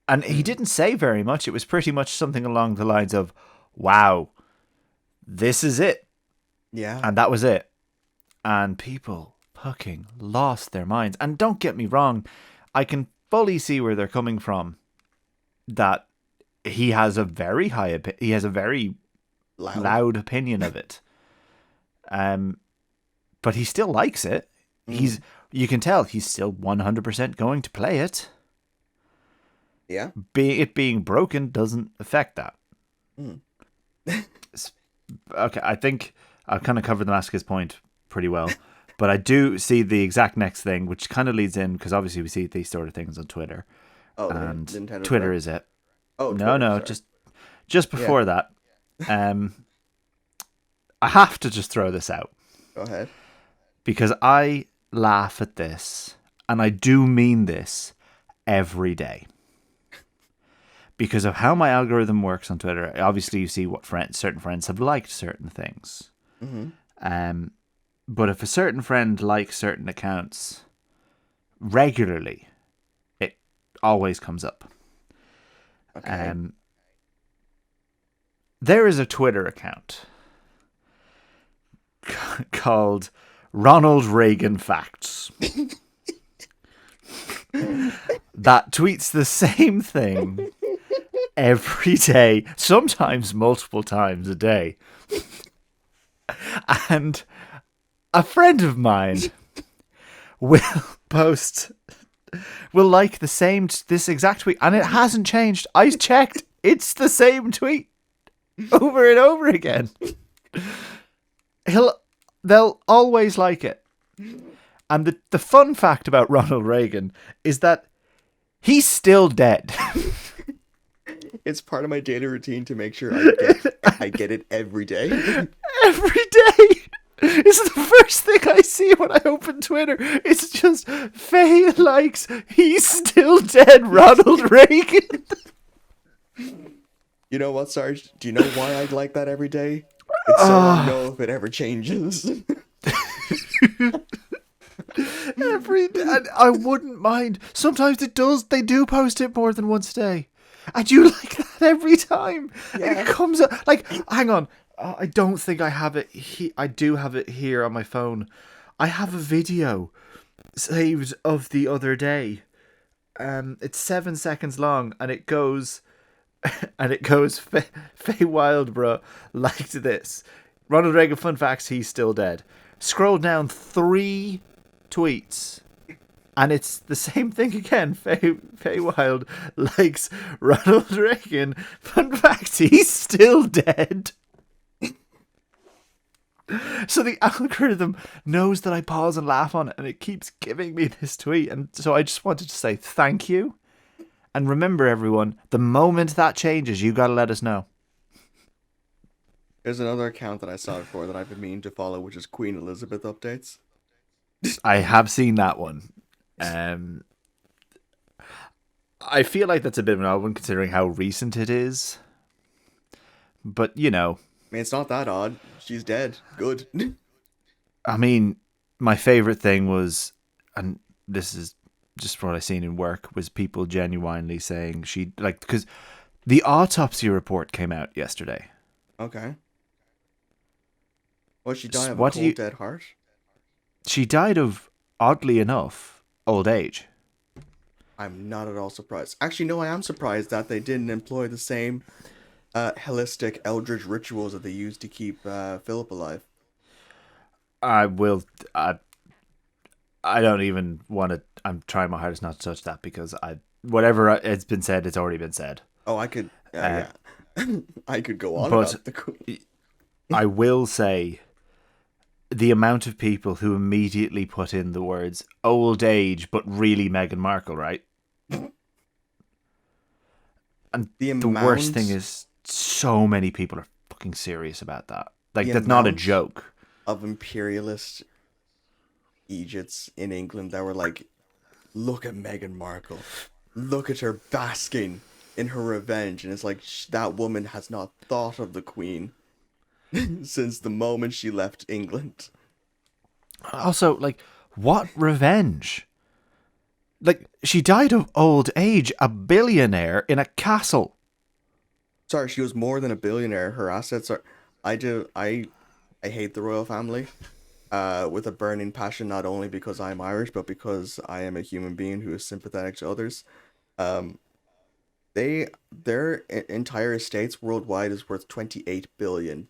and he didn't say very much. It was pretty much something along the lines of, "Wow, this is it,"
Yeah.
and that was it. And people fucking lost their minds. And don't get me wrong, I can fully see where they're coming from. That he has a very he has a very loud opinion of it. But he still likes it. You can tell he's still 100% going to play it.
Yeah.
It being broken doesn't affect that. Okay, I think I've kind of covered the masochist point pretty well. But I do see the exact next thing, which kind of leads in, because obviously we see these sort of things on Twitter.
Oh,
and
Nintendo
Twitter
Direct?
is it.
Oh,
No,
Twitter, sorry.
just before that. I have to just throw this out.
Go ahead.
Because I laugh at this, and I do mean this every day. because of how my algorithm works on Twitter, obviously you see what certain friends have liked certain things. But if a certain friend likes certain accounts regularly, it always comes up.
Okay.
There is a Twitter account called Ronald Reagan Facts that tweets the same thing every day, sometimes multiple times a day. And a friend of mine will like this exact tweet, and it hasn't changed. I checked, it's the same tweet over and over again. They'll always like it. And the fun fact about Ronald Reagan is that he's still dead.
It's part of my daily routine to make sure I get it every day.
Every day. It's the first thing I see when I open Twitter. It's just Faye likes he's still dead Ronald Reagan.
You know what, Sarge? Do you know why I like that every day? It's so I know if it ever changes.
Every day. And I wouldn't mind. Sometimes it does. They do post it more than once a day. And you like that every time.
Yeah.
It comes up. Like, hang on. I don't think I have it. I do have it here on my phone. I have a video saved of the other day. It's 7 seconds long, and it goes, Faye Wildborough liked this. Ronald Reagan fun facts, he's still dead. Scroll down 3 tweets, and it's the same thing again. Faye Wild likes Ronald Reagan fun facts, he's still dead. So the algorithm knows that I pause and laugh on it, and it keeps giving me this tweet. And so I just wanted to say thank you. And remember, everyone, the moment that changes, you got to let us know.
There's another account that I saw before that I've been meaning to follow, which is Queen Elizabeth updates.
I have seen that one. I feel like that's a bit of an odd one considering how recent it is. But, you know.
I mean, it's not that odd. She's dead. Good.
I mean, my favorite thing was, and this is just what I seen in work, was people genuinely saying she, like, because the autopsy report came out yesterday.
Okay. Well, she died of a cold, dead heart?
She died of, oddly enough, old age.
I'm not at all surprised. Actually, no, I am surprised that they didn't employ the same holistic eldritch rituals that they used to keep Philip alive.
I don't even want to. I'm trying my hardest not to touch that because whatever it's been said, it's already been said.
Oh, I could, yeah. I could go on
but
about the Queen.
I will say the amount of people who immediately put in the words old age, but really Meghan Markle, right? And the worst thing is, so many people are fucking serious about that. Like, that's not a joke.
Of imperialist Egypts in England that were like, look at Meghan Markle. Look at her basking in her revenge. And it's like, that woman has not thought of the Queen since the moment she left England.
Also, like, what revenge? Like, she died of old age, a billionaire in a castle.
Sorry, she was more than a billionaire. Her assets are... I hate the royal family with a burning passion, not only because I'm Irish, but because I am a human being who is sympathetic to others. Their entire estates worldwide is worth 28 billion.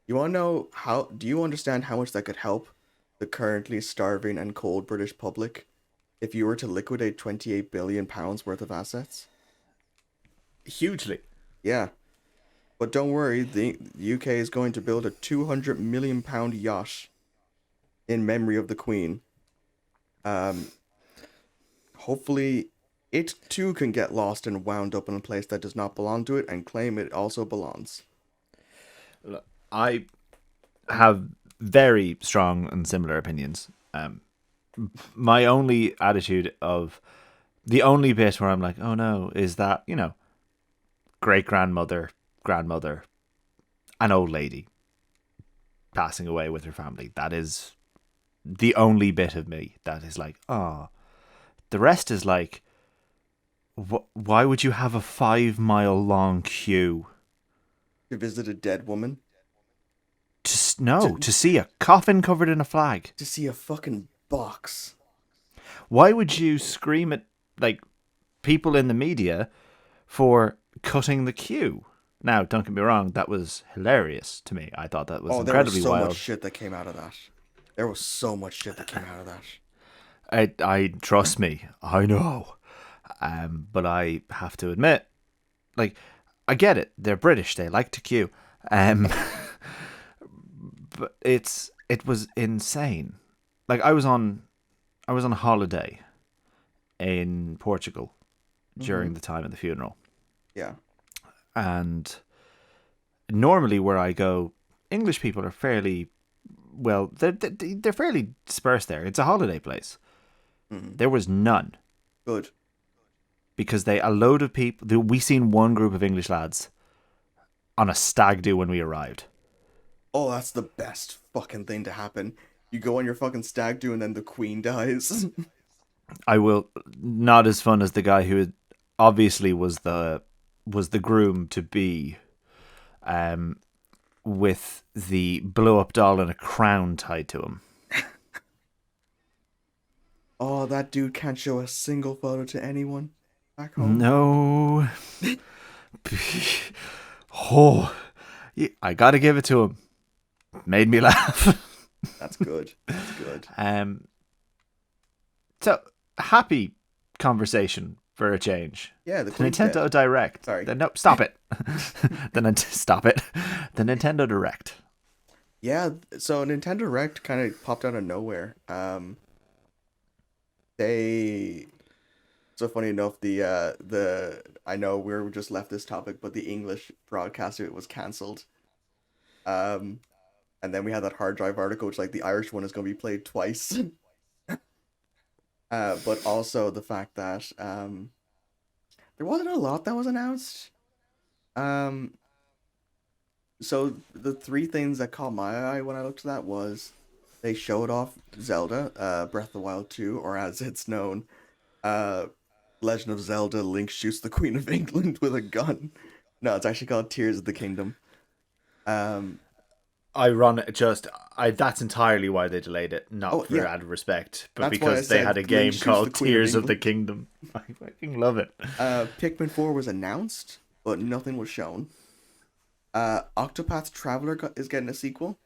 You want to know how... Do you understand how much that could help the currently starving and cold British public if you were to liquidate 28 billion pounds worth of assets?
Hugely.
Yeah. But don't worry, the UK is going to build a £200 million yacht in memory of the Queen. Hopefully, it too can get lost and wound up in a place that does not belong to it and claim it also belongs.
I have very strong and similar opinions. My only attitude of the only bit where I'm like, oh no, is that, you know, great grandmother, grandmother, an old lady passing away with her family. That is the only bit of me that is like, oh. The rest is like, why would you have a 5 mile long queue
To visit a dead woman.
to see a coffin covered in a flag?
To see a fucking box.
Why would you scream at like people in the media for cutting the queue? Now, don't get me wrong, that was hilarious to me. I thought that was incredibly
there was so
wild.
much shit that came out of that. There was so much shit that came out of that.
I trust me, I know. But I have to admit, like, I get it. They're British. They like to queue. But it was insane. Like I was on holiday in Portugal during the time of the funeral.
Yeah.
And normally where I go, English people are fairly well. They're fairly dispersed there. It's a holiday place. There was none.
Good.
Because a load of people. We seen one group of English lads on a stag do when we arrived.
Oh, that's the best fucking thing to happen. You go on your fucking stag do and then the queen dies.
I will not as fun as the guy who obviously was the groom to be, with the blow up doll and a crown tied to him.
Oh, that dude can't show a single photo to anyone back home.
No. Oh, I gotta give it to him. Made me laugh.
That's good. That's good.
So happy conversation for a change.
Yeah, the
Nintendo
dead.
Direct.
Sorry.
No, stop it. Stop it. The Nintendo Direct.
Yeah, so Nintendo Direct kind of popped out of nowhere. So funny enough, I know we're just left this topic, but the English broadcast of it was cancelled. And then we had that hard drive article, which like the Irish one is going to be played twice. But also the fact that there wasn't a lot that was announced. So the three things that caught my eye when I looked at that was they showed off Zelda, Breath of the Wild 2, or as it's known, Legend of Zelda: Link shoots the Queen of England with a gun. No, it's actually called Tears of the Kingdom.
Ironic, that's entirely why they delayed it, not for out of respect, but
That's because
they had a game called Tears of the Kingdom. I fucking love it.
Pikmin 4 was announced, but nothing was shown. Octopath Traveler is getting a sequel.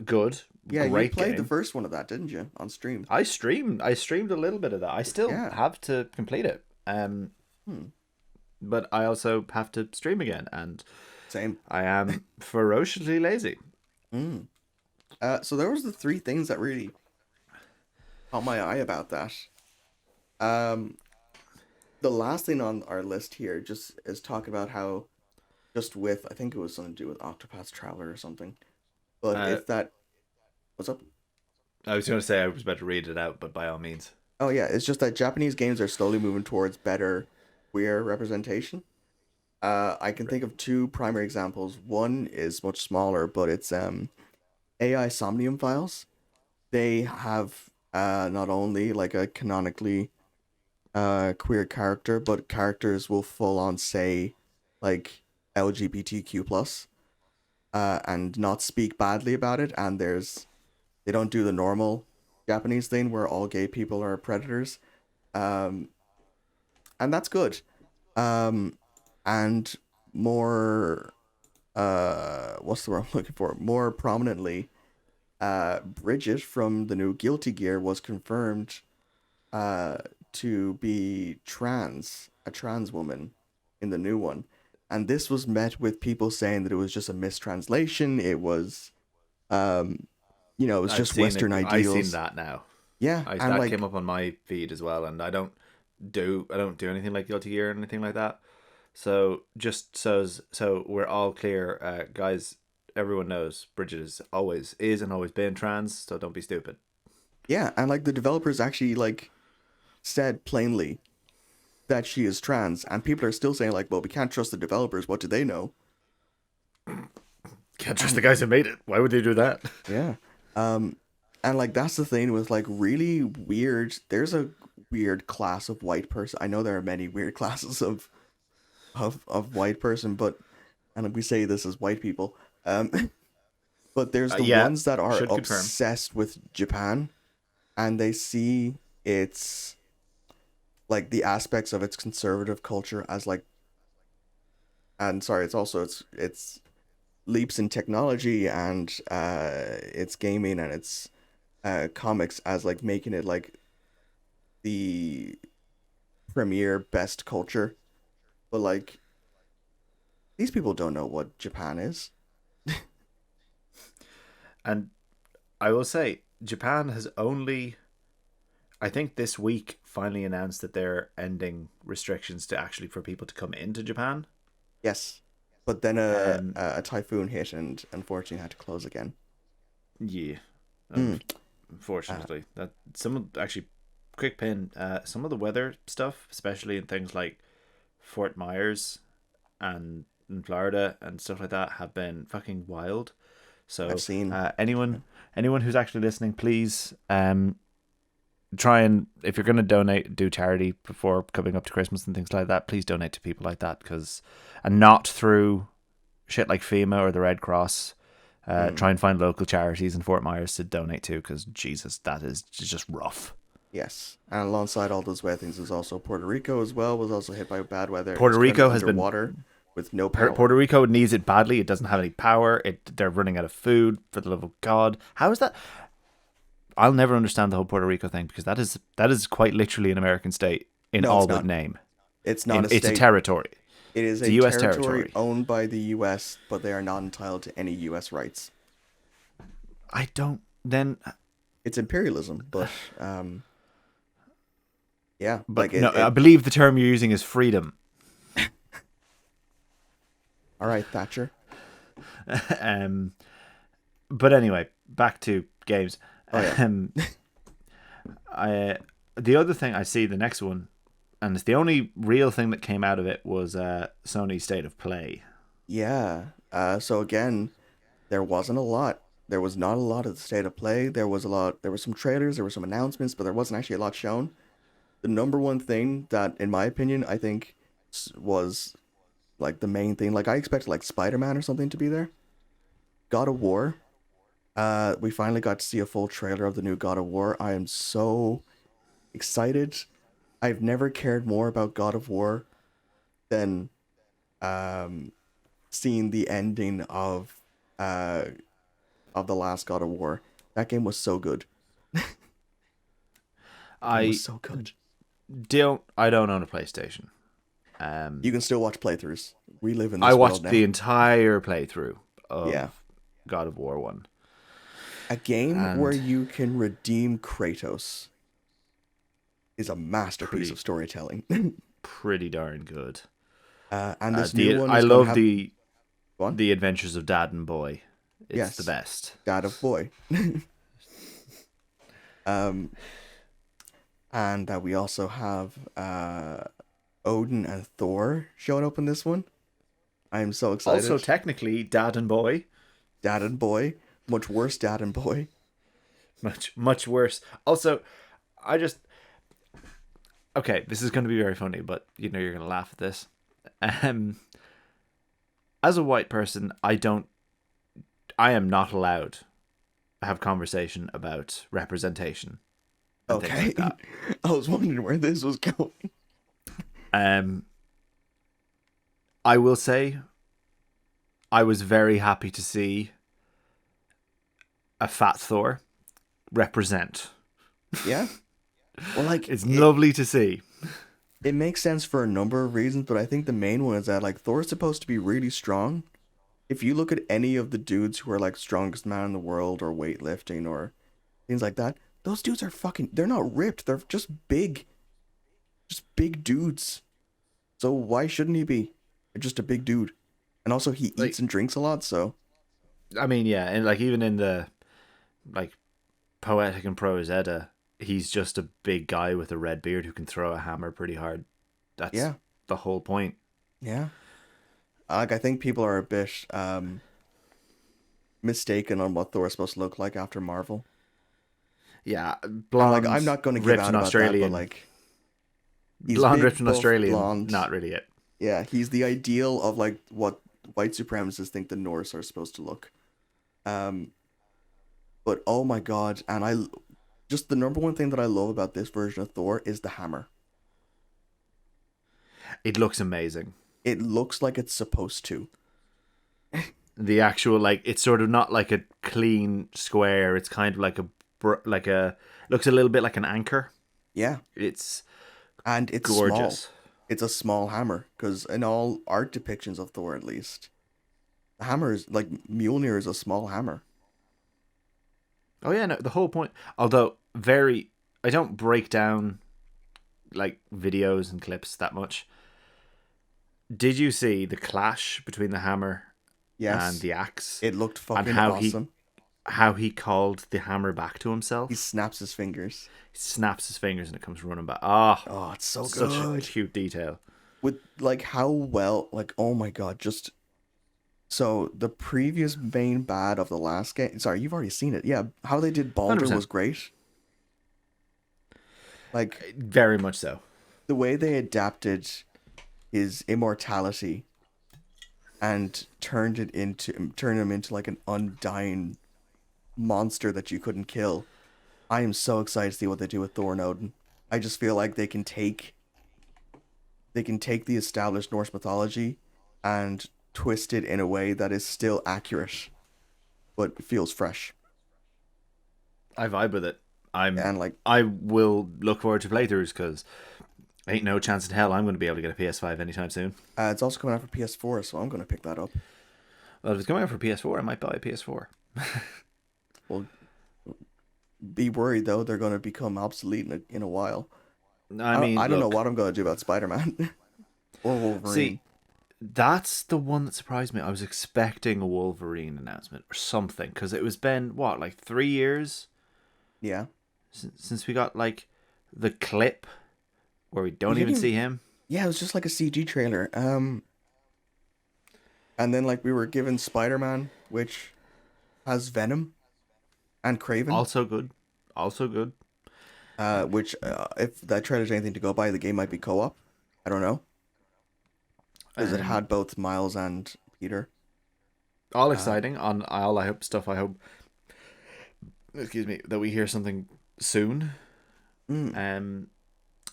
Good.
Yeah,
Great
you played
game.
the first one of that, didn't you, on stream?
I streamed a little bit of that. I still have to complete it. But I also have to stream again, and
Same.
I am ferociously lazy.
So there was the three things that really caught my eye about that. The last thing on our list here just is talk about how, just with, I think it was something to do with Octopath Traveler or something. But if that, what's up?
I was going to say I was about to read it out, but by all means.
Oh yeah, it's just that Japanese games are slowly moving towards better queer representation. I can think of two primary examples. One is much smaller, but it's AI Somnium Files. They have not only like a canonically queer character, but characters will full on say like LGBTQ plus, and not speak badly about it. And they don't do the normal Japanese thing where all gay people are predators, and that's good. And more, what's the word I'm looking for? More prominently, Bridget from the new Guilty Gear was confirmed to be a trans woman in the new one. And this was met with people saying that it was just a mistranslation. It was, it was just Western ideals.
I've seen that now.
Yeah,
that came up on my feed as well, and I don't do anything like Guilty Gear or anything like that. So just so we're all clear, guys, everyone knows Bridget is and always been trans, so don't be stupid.
Yeah, and like the developers actually like said plainly that she is trans, and people are still saying like, well, we can't trust the developers. What do they know?
Can't trust the guys who made it. Why would they do that?
Yeah. And like that's the thing with like really weird. There's a weird class of white person. I know there are many weird classes of white person, but and we say this as white people. But there's the
Yeah,
ones that are
should confirm.
obsessed with Japan, and they see its like the aspects of its conservative culture as like, and sorry, it's also it's leaps in technology and its gaming and its comics as like making it like the premier best culture, but like these people don't know what Japan is.
And I will say, Japan has only, I think this week, finally announced that they're ending restrictions to actually for people to come into Japan.
Yes, but then
Um,
a typhoon hit and unfortunately had to close again.
yeah,
Mm.
unfortunately, that some of actually quick pin. Some of the weather stuff, especially in things like Fort Myers and in Florida and stuff like that, have been fucking wild.
I've
So
seen.
anyone who's actually listening, please try and if you're going to donate, do charity before coming up to Christmas and things like that. Please donate to people like that and not through shit like FEMA or the Red Cross. Try and find local charities in Fort Myers to donate to because Jesus, that is just rough.
Yes, and alongside all those weather things is also Puerto Rico as well. Was also hit by bad weather. It's
Puerto
currently
Rico has been
underwater with no power.
Puerto Rico needs it badly. It doesn't have any power. They're running out of food. For the love of God, how is that? I'll never understand the whole Puerto Rico thing because that is quite literally an American state in
No,
all
it's
but
not.
name.
It's not a
It's a
state.
territory.
It is
It's a
a
U.S.
territory
territory.
owned by the U.S., but they are not entitled to any U.S. rights.
I don't. Then,
It's imperialism, but yeah,
but
like
no, I
it.
believe the term you're using is freedom.
All right, Thatcher.
um, but anyway, back to games.
Oh yeah.
Um, the other thing I see, the next one, and it's the only real thing that came out of it was Sony's State of Play.
Yeah. So again, there wasn't a lot. There was not a lot of the state of play. There was a lot. There were some trailers. There were some announcements, but there wasn't actually a lot shown. The number one thing that, in my opinion, I think was like the main thing. Like I expected, like Spider-Man or something to be there. God of War. We finally got to see a full trailer of the new God of War. I am so excited. I've never cared more about God of War than seeing the ending of the last God of War. That game was so good. It was
I
so good.
I don't own a PlayStation.
You can still watch playthroughs. We live in
I
this world
watched
now.
the entire playthrough of
Yeah.
God of War 1.
A game where
And
you can redeem Kratos is a masterpiece
pretty
of storytelling.
pretty darn good.
And this new one
I
is going to
love
have... Go on.
the adventures of Dad and Boy. It's
Yes.
the best.
Dad of Boy. And we also have Odin and Thor showing up in this one. I am so excited.
Also, technically, Dad and Boy.
Dad and Boy. Much worse Dad and Boy.
Much worse. Also, okay, this is going to be very funny, but you know you're going to laugh at this. As a white person, I am not allowed to have conversation about representation. And things
Okay.
like that.
I was wondering where this was going.
I will say, I was very happy to see a fat Thor represent.
Yeah. Well, like
It's lovely to see.
it makes sense for a number of reasons, but I think the main one is that like Thor's supposed to be really strong. If you look at any of the dudes who are like strongest man in the world or weightlifting or things like that, those dudes are they're not ripped. They're just big. Just big dudes. So why shouldn't he be? Just a big dude. And also he eats and drinks a lot, so
I mean, yeah, and like even in the like Poetic and Prose Edda, he's just a big guy with a red beard who can throw a hammer pretty hard. That's
Yeah,
the whole point.
yeah. Like I think people are a bit mistaken on what Thor is supposed to look like after Marvel.
Yeah,
And like I'm
blonde,
not going to give
ripped
out
and
about that, but
Australian.
like he's
Blonde, ripped
big,
and
buff,
Australian.
blonde.
Not really it.
Yeah, he's the ideal of like what white supremacists think the Norse are supposed to look. Um, but oh my god, and I just the number one thing that I love about this version of Thor is the hammer.
It looks amazing.
It looks like it's supposed to.
The actual, like, it's sort of not like a clean square. It's kind of like a looks a little bit like an anchor.
Yeah,
It's
and it's small.
gorgeous.
It's a small hammer because in all art depictions of Thor, at least, the hammer is like Mjolnir is a small hammer.
Oh yeah, no, the whole point. Although very, I don't break down like videos and clips that much. Did you see the clash between the hammer and
Yes,
the axe,
it looked
and
fucking awesome.
how he called the hammer back to
He
himself?
snaps his fingers.
He snaps his fingers and it comes running back. Ah,
Oh, it's so
such a
good.
cute detail.
With like how well, like oh my god, just so the previous main bad of the last game. Sorry, you've already seen it. Yeah, how they did
Hundred
Baldur
percent,
was great. Like
very much so.
the way they adapted his immortality and turned him into like an undying monster that you couldn't kill. I am so excited to see what they do with Thor and Odin. I just feel like they can take the established Norse mythology and twist it in a way that is still accurate but feels fresh.
I vibe with it.
And like
I will look forward to playthroughs because ain't no chance in hell I'm going to be able to get a PS5 anytime soon.
it's also coming out for PS4, so I'm going to pick that up.
Well, if it's coming out for PS4, I might buy a PS4.
Well, be worried though, they're going to become obsolete in a while.
I mean,
I don't know
look,
what I'm going to do about Spider-Man or Wolverine.
see, that's the one that surprised me. I was expecting a Wolverine announcement or something because it was been what, like 3 years
Yeah.
since we got like the clip where we don't
We
even
didn't
see him.
Yeah, it was just like a CG trailer. And then like we were given Spider-Man, which has Venom and Craven.
Also good, also good.
Which if that trailer's anything to go by, the game might be co-op. I don't know, because it
Um,
had both Miles and Peter.
all
Uh,
exciting on all. I hope stuff. I hope, excuse me, that we hear something soon.
mm,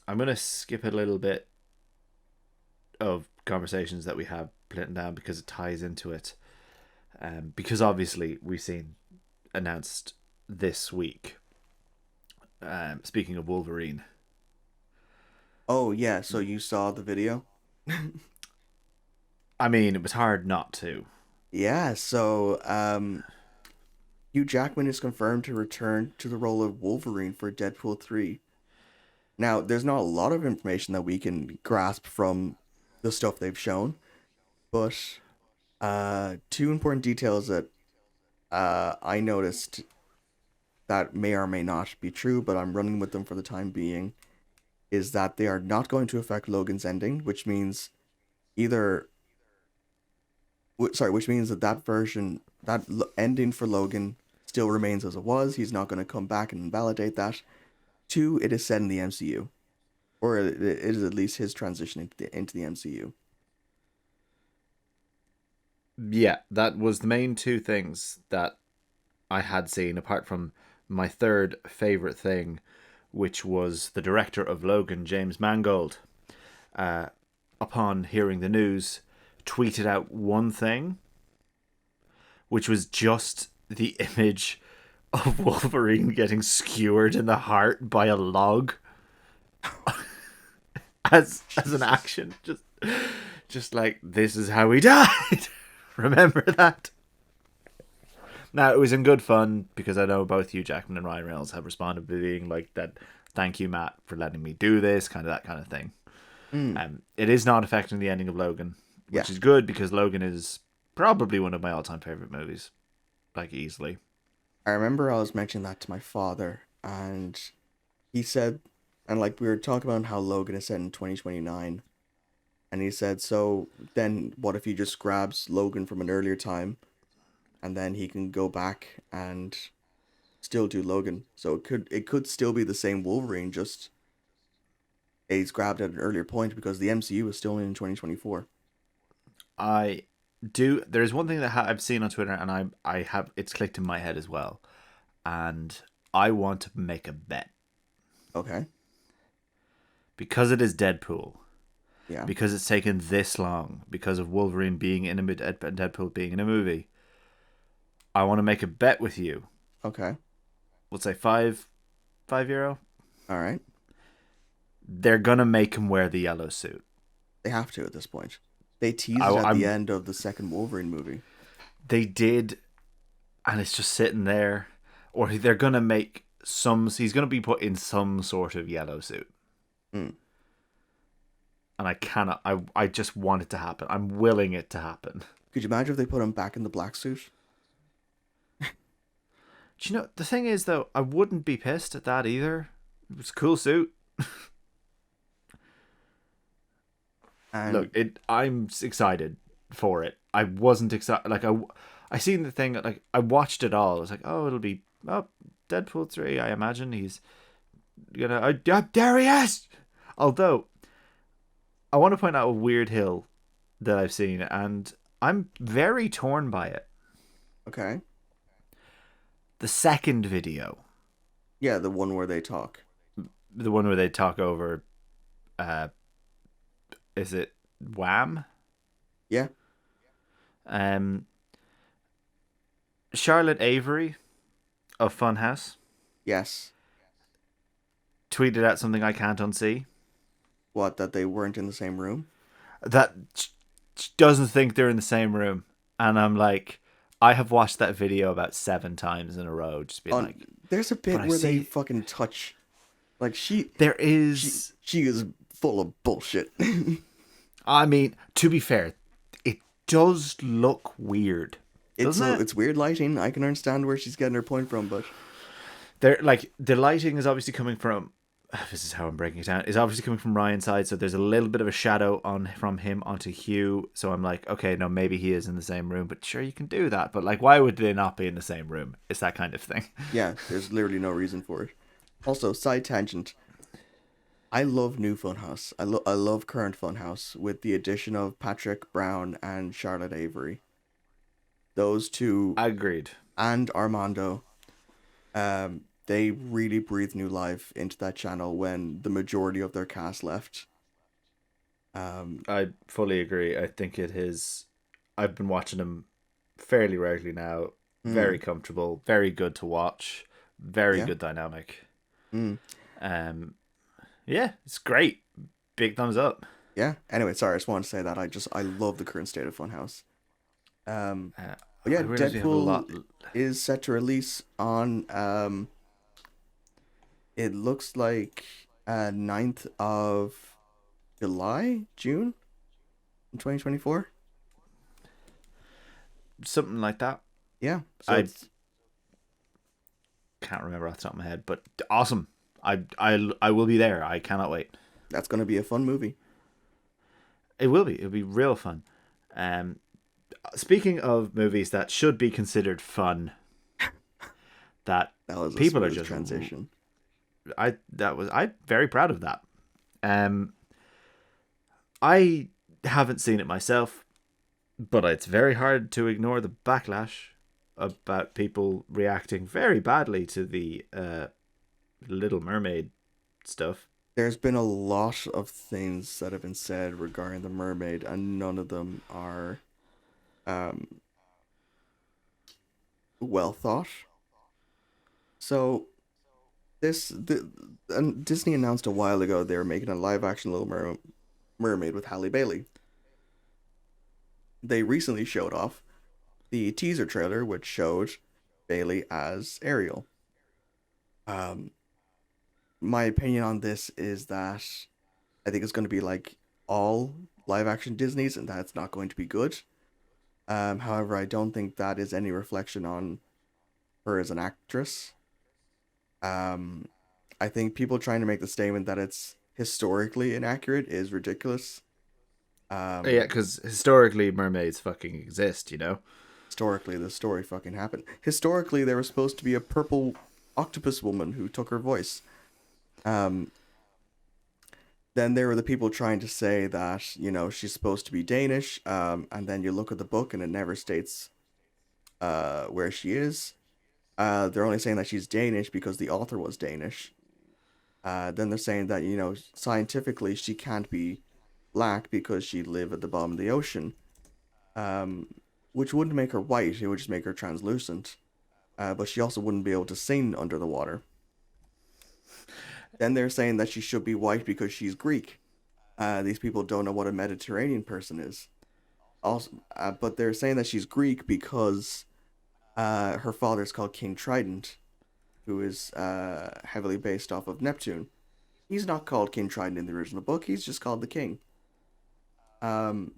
I'm gonna skip a little bit of conversations that we have written down because it ties into it. Because obviously we've seen announced this week. Speaking of Wolverine,
oh yeah, so you saw the video?
I mean, it was hard not to.
Yeah, so Hugh Jackman is confirmed to return to the role of Wolverine for Deadpool 3. Now, there's not a lot of information that we can grasp from the stuff they've shown, but two important details that I noticed that may or may not be true, but I'm running with them for the time being, is that they are not going to affect Logan's ending, which means either, which means that version, ending for Logan still remains as it was. He's not going to come back and invalidate that. Two, it is set in the MCU, or it is at least his transition into the MCU.
Yeah, that was the main two things that I had seen, apart from my third favorite thing, which was the director of Logan, James Mangold, upon hearing the news, tweeted out one thing, which was just the image of Wolverine getting skewered in the heart by a log as an action. Just like, this is how he died. Remember that? Now, it was in good fun because I know both Hugh Jackman and Ryan Reynolds have responded by being like that, thank you, Matt, for letting me do this, kind of that kind of thing. It is not affecting the ending of Logan, which
Yeah.
is good because Logan is probably one of my all-time favorite movies, like easily.
I remember I was mentioning that to my father, and he said, and like we were talking about how Logan is set in 2029, And he said, so then what if he just grabs Logan from an earlier time, and then he can go back and still do Logan. So it could still be the same Wolverine, just he's grabbed at an earlier point because the MCU is still in 2024.
I do. There's one thing that I've seen on Twitter, and I have it's clicked in my head as well, and I want to make a bet
Okay.
because it is Deadpool,
Yeah.
because it's taken this long, because of Wolverine being in a Deadpool being in a movie. I want to make a bet with you.
Okay.
We'll say €5.
All right.
They're gonna make him wear the yellow suit.
They have to at this point. They teased it at the end of the second Wolverine movie.
They did, and it's just sitting there. Or they're gonna make some. He's gonna be put in some sort of yellow suit.
Mm.
And I cannot. I just want it to happen. I'm willing it to happen.
Could you imagine if they put him back in the black suit?
Do you know the thing is though? I wouldn't be pissed at that either. It was a cool suit.
And
Look, I'm excited for it. I wasn't excited. Like I seen the thing. Like I watched it all. I was like, oh, it'll be Deadpool 3. I imagine he's gonna. There he is. Although, I want to point out a weird hill that I've seen, and I'm very torn by it.
okay.
The second video,
Yeah, the one where they talk.
the one where they talk over, is it Wham?
Yeah.
Charlotte Avery of Funhouse
Yes.
tweeted out something I can't unsee.
What, that they weren't in the same room?
That she doesn't think they're in the same room, and I'm like, I have watched that video about 7 times in a row, just being like,
There's a bit
but I
where they
see-
fucking touch. Like
there is.
she is full of bullshit.
I mean, to be fair, it does look weird. Doesn't it?
It's weird lighting. I can understand where she's getting her point from, but
There, like the lighting is obviously coming from. This is how I'm breaking it down. Is obviously coming from Ryan's side, so there's a little bit of a shadow on from him onto Hugh. So I'm like, okay, no, maybe he is in the same room, but sure, you can do that. But like, why would they not be in the same room? It's that kind of thing.
yeah, there's literally no reason for it. Also, side tangent. I love new Funhouse. I love current Funhouse with the addition of Patrick Brown and Charlotte Avery. Those two
Agreed.
and Armando. They really breathed new life into that channel when the majority of their cast left.
I fully agree. I think it is. I've been watching them fairly regularly now. Very comfortable. Very good to watch. Very good dynamic. Yeah, it's great. Big thumbs up.
Yeah. Anyway, sorry, I just wanted to say that I love the current state of Funhouse. But yeah,
I realize we have a lot.
Deadpool is set to release on it looks like 9th of June in 2024.
Something like that.
Yeah. So
I
it's,
can't remember off the top of my head, but awesome. I will be there. I cannot wait.
that's going to be a fun movie.
It will be. It'll be real fun. Speaking of movies that should be considered fun, that
was a
people are
smooth
just
transition.
I'm very proud of that. I haven't seen it myself, but it's very hard to ignore the backlash about people reacting very badly to the Little Mermaid stuff.
There's been a lot of things that have been said regarding the mermaid, and none of them are well thought. So and Disney announced a while ago they were making a live action Little Mermaid with Halle Bailey. They recently showed off the teaser trailer, which showed Bailey as Ariel. My opinion on this is that I think it's going to be like all live action Disney's, and that's not going to be good. However, I don't think that is any reflection on her as an actress. I think people trying to make the statement that it's historically inaccurate is ridiculous.
Yeah, because historically mermaids fucking exist, you know?
Historically, the story fucking happened. Historically, there was supposed to be a purple octopus woman who took her voice. Um, then there were the people trying to say that, she's supposed to be Danish, and then you look at the book and it never states where she is. They're only saying that she's Danish because the author was Danish. Then they're saying that, scientifically she can't be black because she lived at the bottom of the ocean, um, which wouldn't make her white, it would just make her translucent. But she also wouldn't be able to sing under the water. Then they're saying that she should be white because she's Greek. These people don't know what a Mediterranean person is. Also, but they're saying that she's Greek because her father's called King Trident, who is heavily based off of Neptune. He's not called King Trident in the original book. He's just called the King. Um,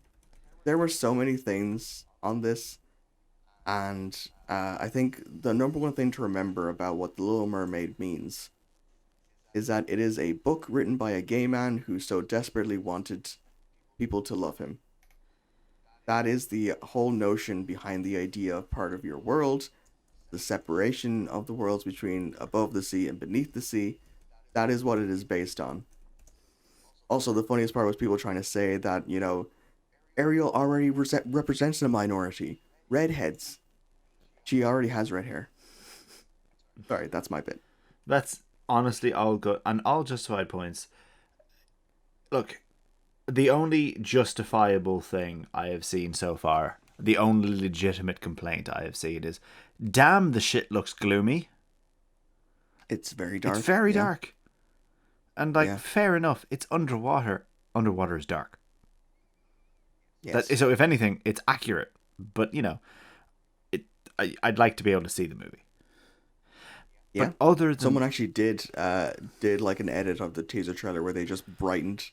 there were so many things on this, and I think the number one thing to remember about what The Little Mermaid means is that it is a book written by a gay man who so desperately wanted people to love him. That is the whole notion behind the idea of part of your world, the separation of the worlds between above the sea and beneath the sea. That is what it is based on. Also, the funniest part was people trying to say that, Ariel already represents a minority. Redheads. She already has red hair. Sorry, that's my bit.
That's honestly all good and all justified points. Look, the only justifiable thing I have seen so far, the only legitimate complaint I have seen is, damn, the shit looks gloomy.
It's very dark.
It's very
yeah.
dark. And,
Yeah.
fair enough, it's underwater. Underwater is dark.
Yes.
So, if anything, it's accurate. But, I'd like to be able to see the movie.
Yeah.
But other than...
Someone actually did like an edit of the teaser trailer where they just brightened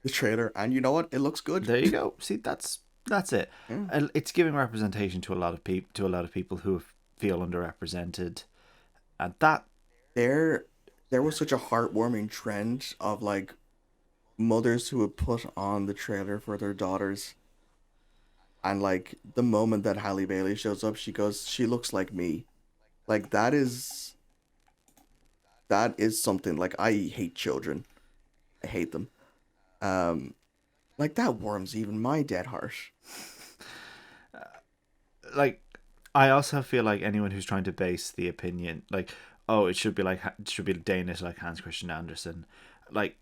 the trailer, and you know what? It looks good.
There you go. See, that's it.
Yeah.
It's giving representation to a lot of people who feel underrepresented, and that
There was such a heartwarming trend of like mothers who would put on the trailer for their daughters, and like the moment that Halle Bailey shows up, she goes, "She looks like me." Like that is something. Like, I hate children. I hate them. Um, like that warms even my dead heart.
like I also feel like anyone who's trying to base the opinion like, oh, it should be Danish like Hans Christian Andersen, like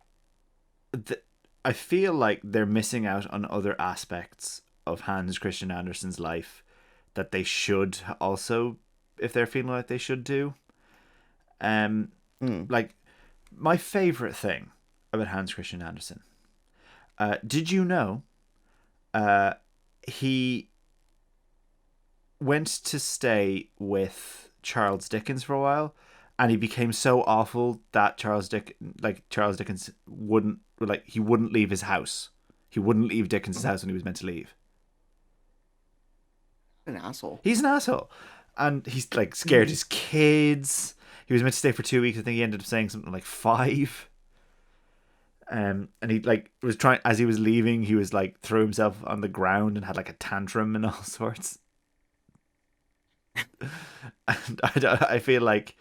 I feel like they're missing out on other aspects of Hans Christian Andersen's life that they should also, if they're feeling like they should do. Like, my favorite thing about Hans Christian Andersen, did you know he went to stay with Charles Dickens for a while, and he became so awful that Charles Dickens wouldn't leave his house. He wouldn't leave Dickens' house when he was meant to leave.
An asshole.
He's an asshole, and he's like scared his kids. He was meant to stay for 2 weeks. I think he ended up saying something like 5. And he was trying, as he was leaving, he was like threw himself on the ground and had like a tantrum and all sorts. And I feel like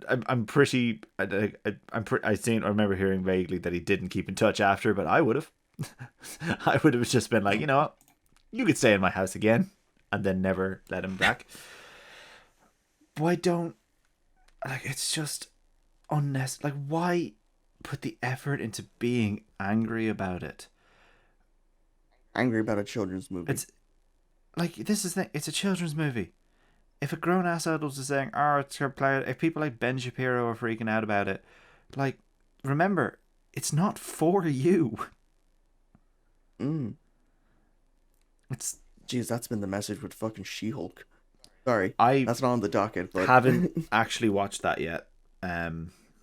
I'm pretty. I remember hearing vaguely that he didn't keep in touch after, but I would have. I would have just been like, you know what, you could stay in my house again, and then never let him back. Why don't it's just unnecessary. Like, why put the effort into being angry about it?
Angry about a children's movie.
It's like, this is the thing. It's a children's movie. If a grown ass adult is saying, "Oh, it's her play," if people like Ben Shapiro are freaking out about it, like, remember, it's not for you. It's
Jeez, that's been the message with fucking She-Hulk. Sorry,
I
that's not on the docket, but
haven't actually watched that yet.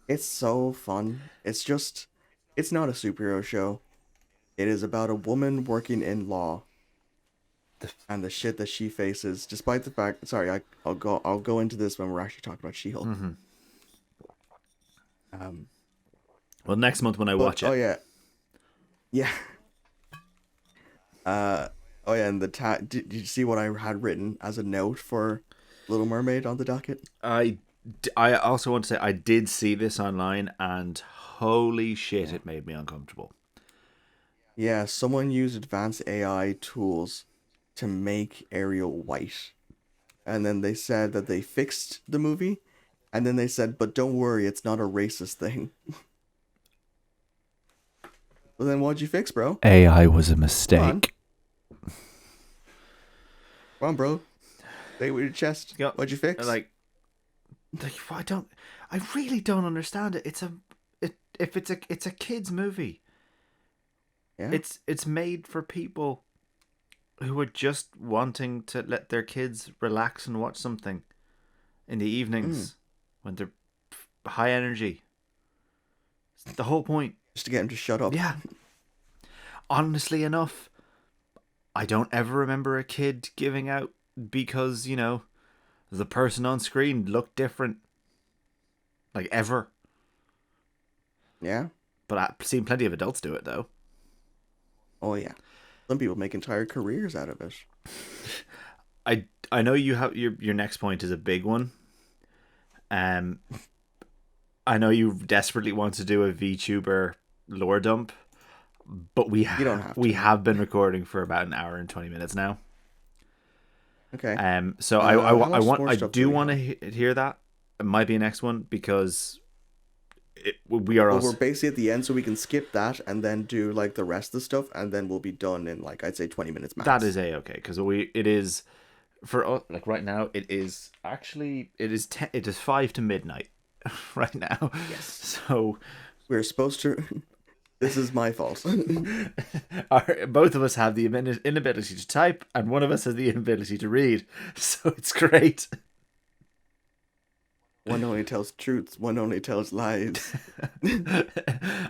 It's so fun. It's not a superhero show. It is about a woman working in law and the shit that she faces, despite the fact. Sorry, I'll go into this when we're actually talking about She-Hulk.
Well, next month when I watch it.
Oh yeah. Yeah. Uh, oh yeah, and did you see what I had written as a note for Little Mermaid on the docket?
I also want to say I did see this online, and holy shit,
Yeah.
it made me uncomfortable.
Yeah, someone used advanced AI tools to make Ariel white. And then they said that they fixed the movie, and then they said, but don't worry, it's not a racist thing. Well, then what'd you fix, bro?
AI was a
Come on.
mistake.
Come on, bro. Say it with your chest.
Yeah,
What'd you fix?
like I really don't understand it. If it's a kids movie.
Yeah.
It's made for people who are just wanting to let their kids relax and watch something in the
Mm.
evenings when they're high energy. It's the whole point.
Just to get him to shut up.
Yeah. Honestly enough, I don't ever remember a kid giving out because, the person on screen looked different. Like ever.
Yeah.
But I've seen plenty of adults do it though.
Oh yeah. Some people make entire careers out of it.
I know you have your next point is a big one. Um I know you desperately want to do a VTuber lore dump, but
You don't have
we
to.
have been recording for about an hour and 20 minutes now.
Okay.
So
How much more
I
stuff do
do
we
want to
have?
hear that. It might be next one because we are
Well, we're
us.
basically at the end, so we can skip that and then do like the rest of the stuff, and then we'll be done in like I'd say 20 minutes
That
max.
is a okay because it is for us like right now. It is actually it is 5 to midnight right now.
Yes.
So
We're supposed to. This is my fault.
both of us have the inability to type, and one of us has the inability to read. So it's great.
One only tells truths, one only tells lies.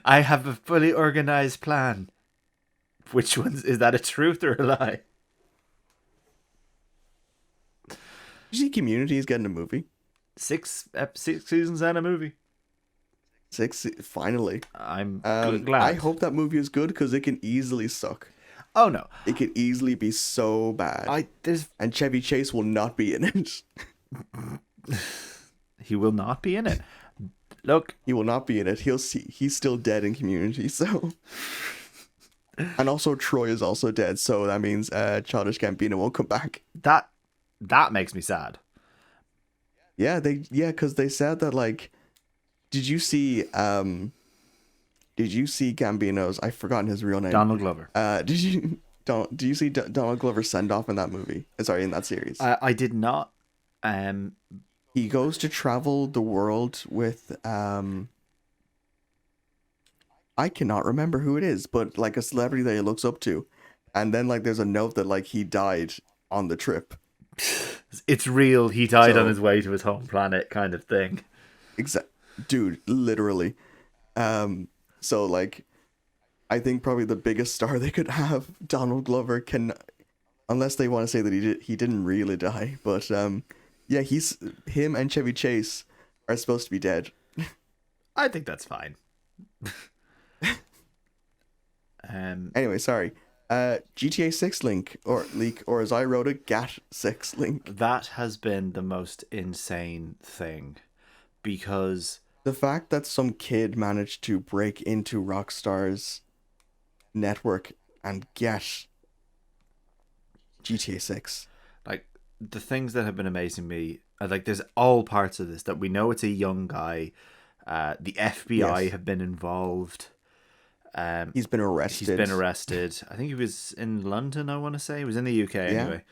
I have a fully organized plan. Which one's is that a truth or a lie?
You see, Community is getting a movie.
Six seasons and a movie.
Six, finally.
I'm
I
glad.
hope that movie is good because it can easily suck.
Oh no,
It could easily be so bad.
there's
And Chevy Chase will not be in it.
he will not be in it. Look,
He will not be in it. He's still dead in Community, so. And also Troy is also dead, so that means Childish Gambino won't come back.
that makes me sad.
Because they said that like, did you see Gambino's? I've forgotten his real name.
Donald Glover.
Do you see Donald Glover's send off in that movie? Sorry, in that series.
I did not.
He goes to travel the world with I cannot remember who it is, but like a celebrity that he looks up to, and then like there's a note that like he died on the trip.
It's real. He died on
So
his way to his home planet, kind of thing.
exact dude, literally. So like I think probably the biggest star they could have, Donald Glover, can, unless they want to say that he didn't really die, but yeah, him and Chevy Chase are supposed to be dead.
I think that's fine.
Anyway, sorry. GTA 6 leak, or as I wrote it, GAT 6 link.
That has been the most insane thing because
The fact that some kid managed to break into Rockstar's network and get GTA 6.
like the things that have been amazing me are like there's all parts of this that we know it's a young guy. The FBI
Yes.
have been involved.
He's been arrested.
He's been arrested. I think he was in London, I want to say. He was in the UK anyway.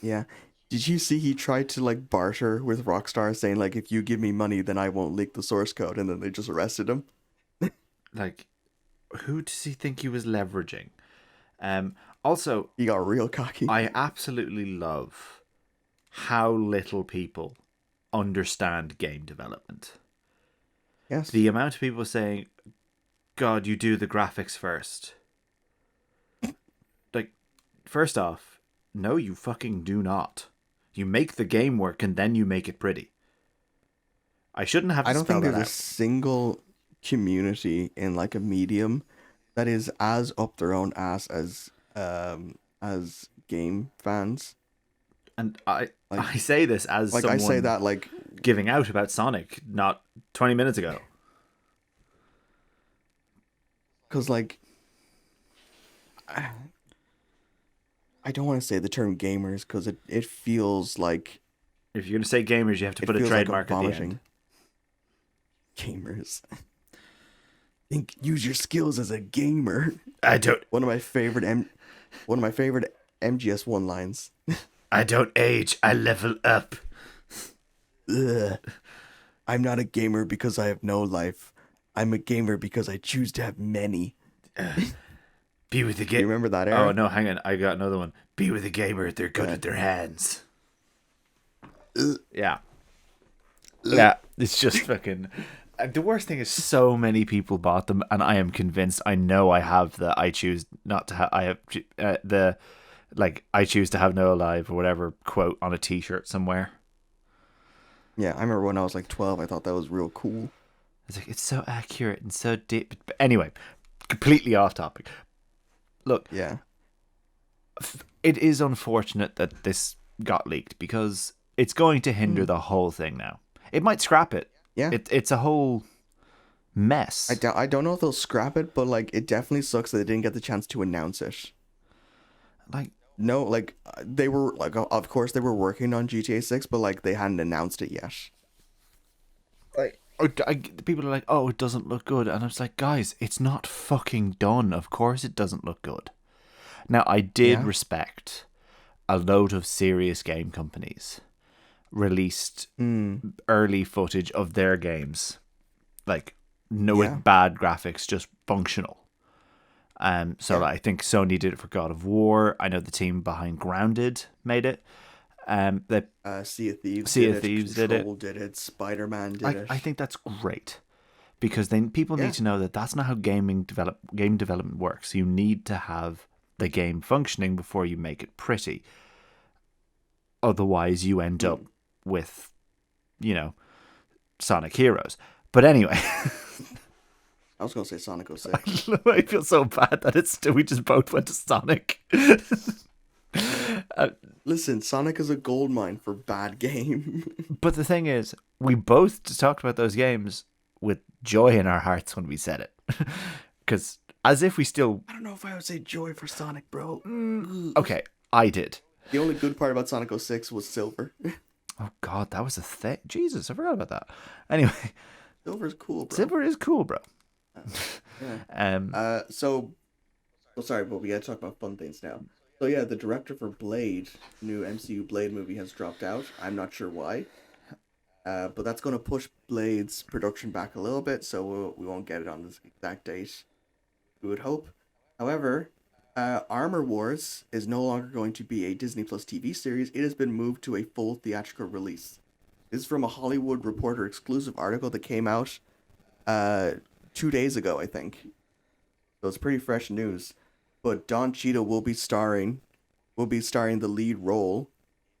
Yeah. Did you see he tried to like barter with Rockstar saying like if you give me money then I won't leak the source code, and then they just arrested him?
Like, who does he think he was leveraging? Also,
He got real cocky.
I absolutely love how little people understand game development.
Yes.
The amount of people saying, God, you do the graphics first. Like, first off, no, you fucking do not. You make the game work and then you make it pretty. I shouldn't have to
I don't
spell
think
that
there's a
out.
single community in like a medium that is as up their own ass as game fans.
And I
Like
I say this as
I say
someone
that like
giving out about Sonic not 20 minutes ago.
because like I don't want to say the term gamers because it feels like
If you're going to say gamers, you have to
it
put a
feels like I'm
trademark at the end.
vomiting. Gamers. Think use your skills as a gamer.
I don't
One of my favorite MGS one lines.
I don't age, I level up.
Ugh. I'm not a gamer because I have no life. I'm a gamer because I choose to have many.
Be with the
Do you
game.
remember that
Oh
era?
no, hang on. I got another one. Be with a gamer, they're good with their hands.
Ugh.
Yeah. Yeah, it's just fucking. The worst thing is, so many people bought them, and I am convinced. I know I have the. I choose not to have. I have the, like, I choose to have no life or whatever quote on a T-shirt somewhere.
Yeah, I remember when I was like 12, I thought that was real cool.
It's like, it's so accurate and so deep. But anyway, completely off topic. Look,
Yeah.
it is unfortunate that this got leaked because it's going to hinder
Mm.
the whole thing now. It might scrap it.
Yeah.
It's a whole mess.
I don't know if they'll scrap it, but like it definitely sucks that they didn't get the chance to announce it.
Like,
No, like they were like of course they were working on GTA 6, but like they hadn't announced it yet.
people are like, oh, it doesn't look good. And I was like, guys, it's not fucking done. Of course it doesn't look good. Now, I did
Yeah.
respect a load of serious game companies released early footage of their games. Like, no
Yeah.
bad graphics, just functional. So
Yeah.
I think Sony did it for God of War. I know the team behind Grounded made it. They
Sea of Thieves
Sea
did
of
it,
Thieves did it.
Control did it, Spider-Man did
I
it.
I think that's great because then people
Yeah.
need to know that that's not how game development works. You need to have the game functioning before you make it pretty. Otherwise, you end up with, Sonic Heroes. But anyway,
I was gonna say Sonic 06.
I feel so bad that we just both went to Sonic.
Listen, Sonic is a gold mine for bad game.
But the thing is, we both talked about those games with joy in our hearts when we said it. Because as if we still...
I don't know if I would say joy for Sonic, bro.
Okay, I did.
The only good part about Sonic 06 was Silver.
Oh, God, that was a thing. Jesus, I forgot about that. Anyway,
Silver's cool, bro.
Silver is cool, bro.
Yeah. Sorry, but we gotta talk about fun things now. So yeah, the director for Blade, new MCU Blade movie, has dropped out. I'm not sure why. But that's gonna push Blade's production back a little bit, so we won't get it on this exact date. We would hope. However, Armor Wars is no longer going to be a Disney Plus TV series. It has been moved to a full theatrical release. This is from a Hollywood Reporter exclusive article that came out 2 days ago, I think. So it's pretty fresh news. But Don Cheadle will be starring the lead role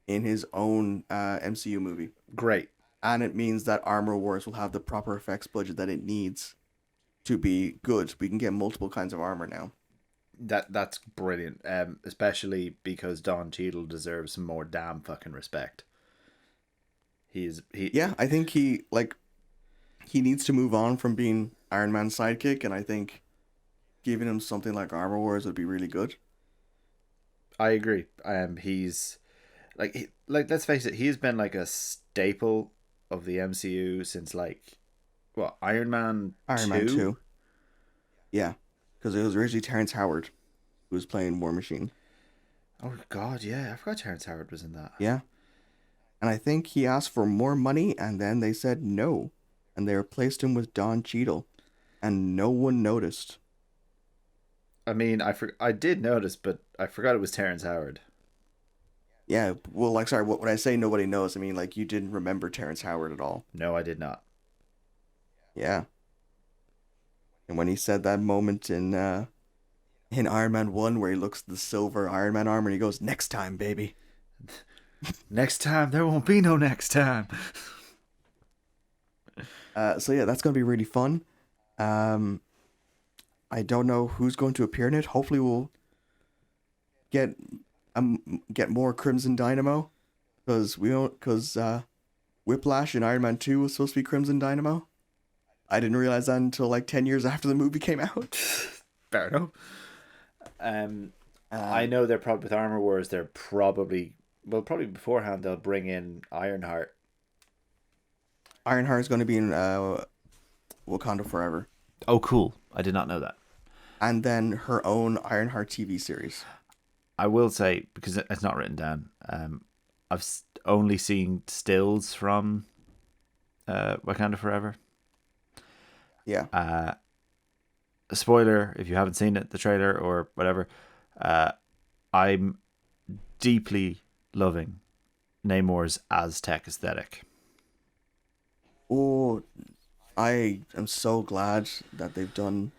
in his own MCU movie.
Great.
And it means that Armor Wars will have the proper effects budget that it needs to be good. We can get multiple kinds of armor now.
That's brilliant. Especially because Don Cheadle deserves some more damn fucking respect.
Yeah, I think he needs to move on from being Iron Man's sidekick, and I think giving him something like Armor Wars would be really good.
I agree. He's let's face it, he's been like a staple of the MCU since Iron Man 2?
Yeah, because it was originally Terrence Howard who was playing War Machine.
Oh God, yeah, I forgot Terrence Howard was in that.
Yeah, and I think he asked for more money, and then they said no, and they replaced him with Don Cheadle, and no one noticed.
I mean, I did notice, but I forgot it was Terrence Howard.
Yeah, well, sorry, when I say nobody knows, I mean, you didn't remember Terrence Howard at all.
No, I did not.
Yeah. And when he said that moment in Iron Man 1 where he looks at the silver Iron Man armor and he goes, "Next time, baby."
Next time, there won't be no next time.
So yeah, that's going to be really fun. I don't know who's going to appear in it. Hopefully, we'll get get more Crimson Dynamo, because we don't because Whiplash in Iron Man 2 was supposed to be Crimson Dynamo. I didn't realize that until like 10 years after the movie came out.
Fair enough. I know they're probably with Armor Wars. They're probably beforehand they'll bring in Ironheart.
Ironheart is going to be in Wakanda Forever.
Oh, cool! I did not know that.
And then her own Ironheart TV series.
I will say, because it's not written down, I've only seen stills from Wakanda Forever.
Yeah.
Spoiler, if you haven't seen it, the trailer or whatever, I'm deeply loving Namor's Aztec aesthetic.
Oh, I am so glad that they've done.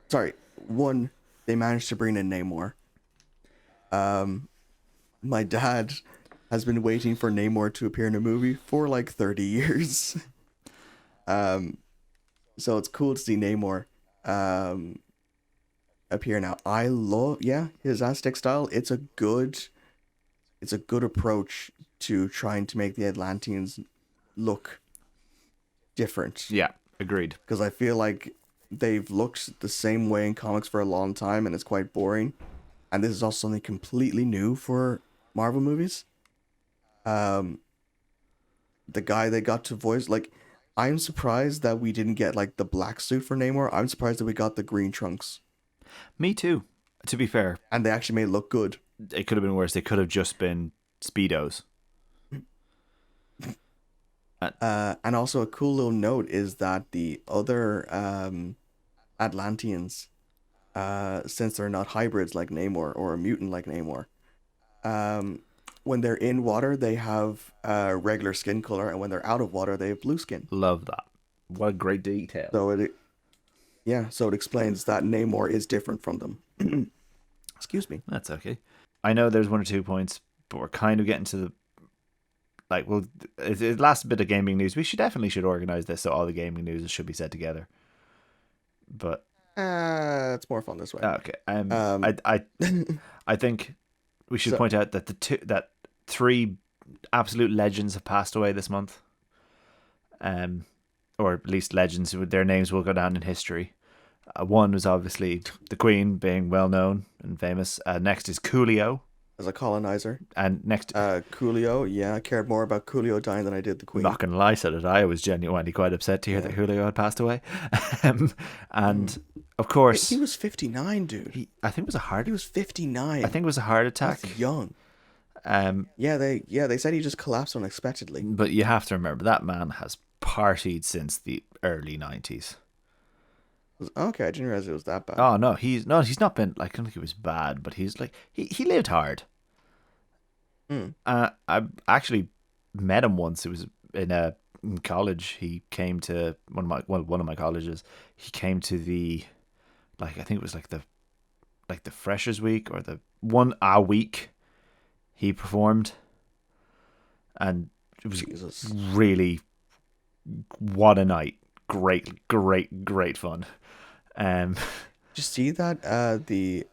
Sorry, one, they managed to bring in Namor. My dad has been waiting for Namor to appear in a movie for like 30 years. So it's cool to see Namor appear now. I love, his Aztec style. It's a good approach to trying to make the Atlanteans look different.
Yeah, agreed.
Because I feel like they've looked the same way in comics for a long time, and it's quite boring. And this is also something completely new for Marvel movies. The guy they got to voice, like, I'm surprised that we didn't get like the black suit for Namor. I'm surprised that we got the green trunks.
Me too. To be fair,
and they actually made it look good.
It could have been worse. They could have just been Speedos.
And also a cool little note is that the other Atlanteans, since they're not hybrids like Namor or a mutant like Namor, when they're in water, they have regular skin color, and when they're out of water, they have blue skin.
Love that. What a great detail.
So it explains that Namor is different from them. Excuse me.
That's okay. I know there's 1 or 2 points, but we're kind of getting to the it last bit of gaming news. We should organize this so all the gaming news should be said together. But
it's more fun this way.
Okay. I think we should point out that 3 absolute legends have passed away this month. Or at least legends, their names will go down in history. One was obviously the Queen, being well known and famous. Next is Coolio.
As a colonizer.
And next...
Coolio, I cared more about Coolio dying than I did the Queen.
Not going to lie, so did I. I was genuinely quite upset to hear that Coolio had passed away. And, of course...
He was 59, dude.
I think it was a heart...
He was 59.
I think it was a heart attack.
That's young. They said he just collapsed unexpectedly.
But you have to remember, that man has partied since the early 90s.
Okay, I didn't realize it was that bad.
Oh no, he's not been like, I don't think it was bad, but he's like he lived hard. I actually met him once. It was in college. He came to one of my colleges. He came to the I think it was like the Freshers Week or the a week he performed, and it was really, what a night. Great fun. Did
you see that the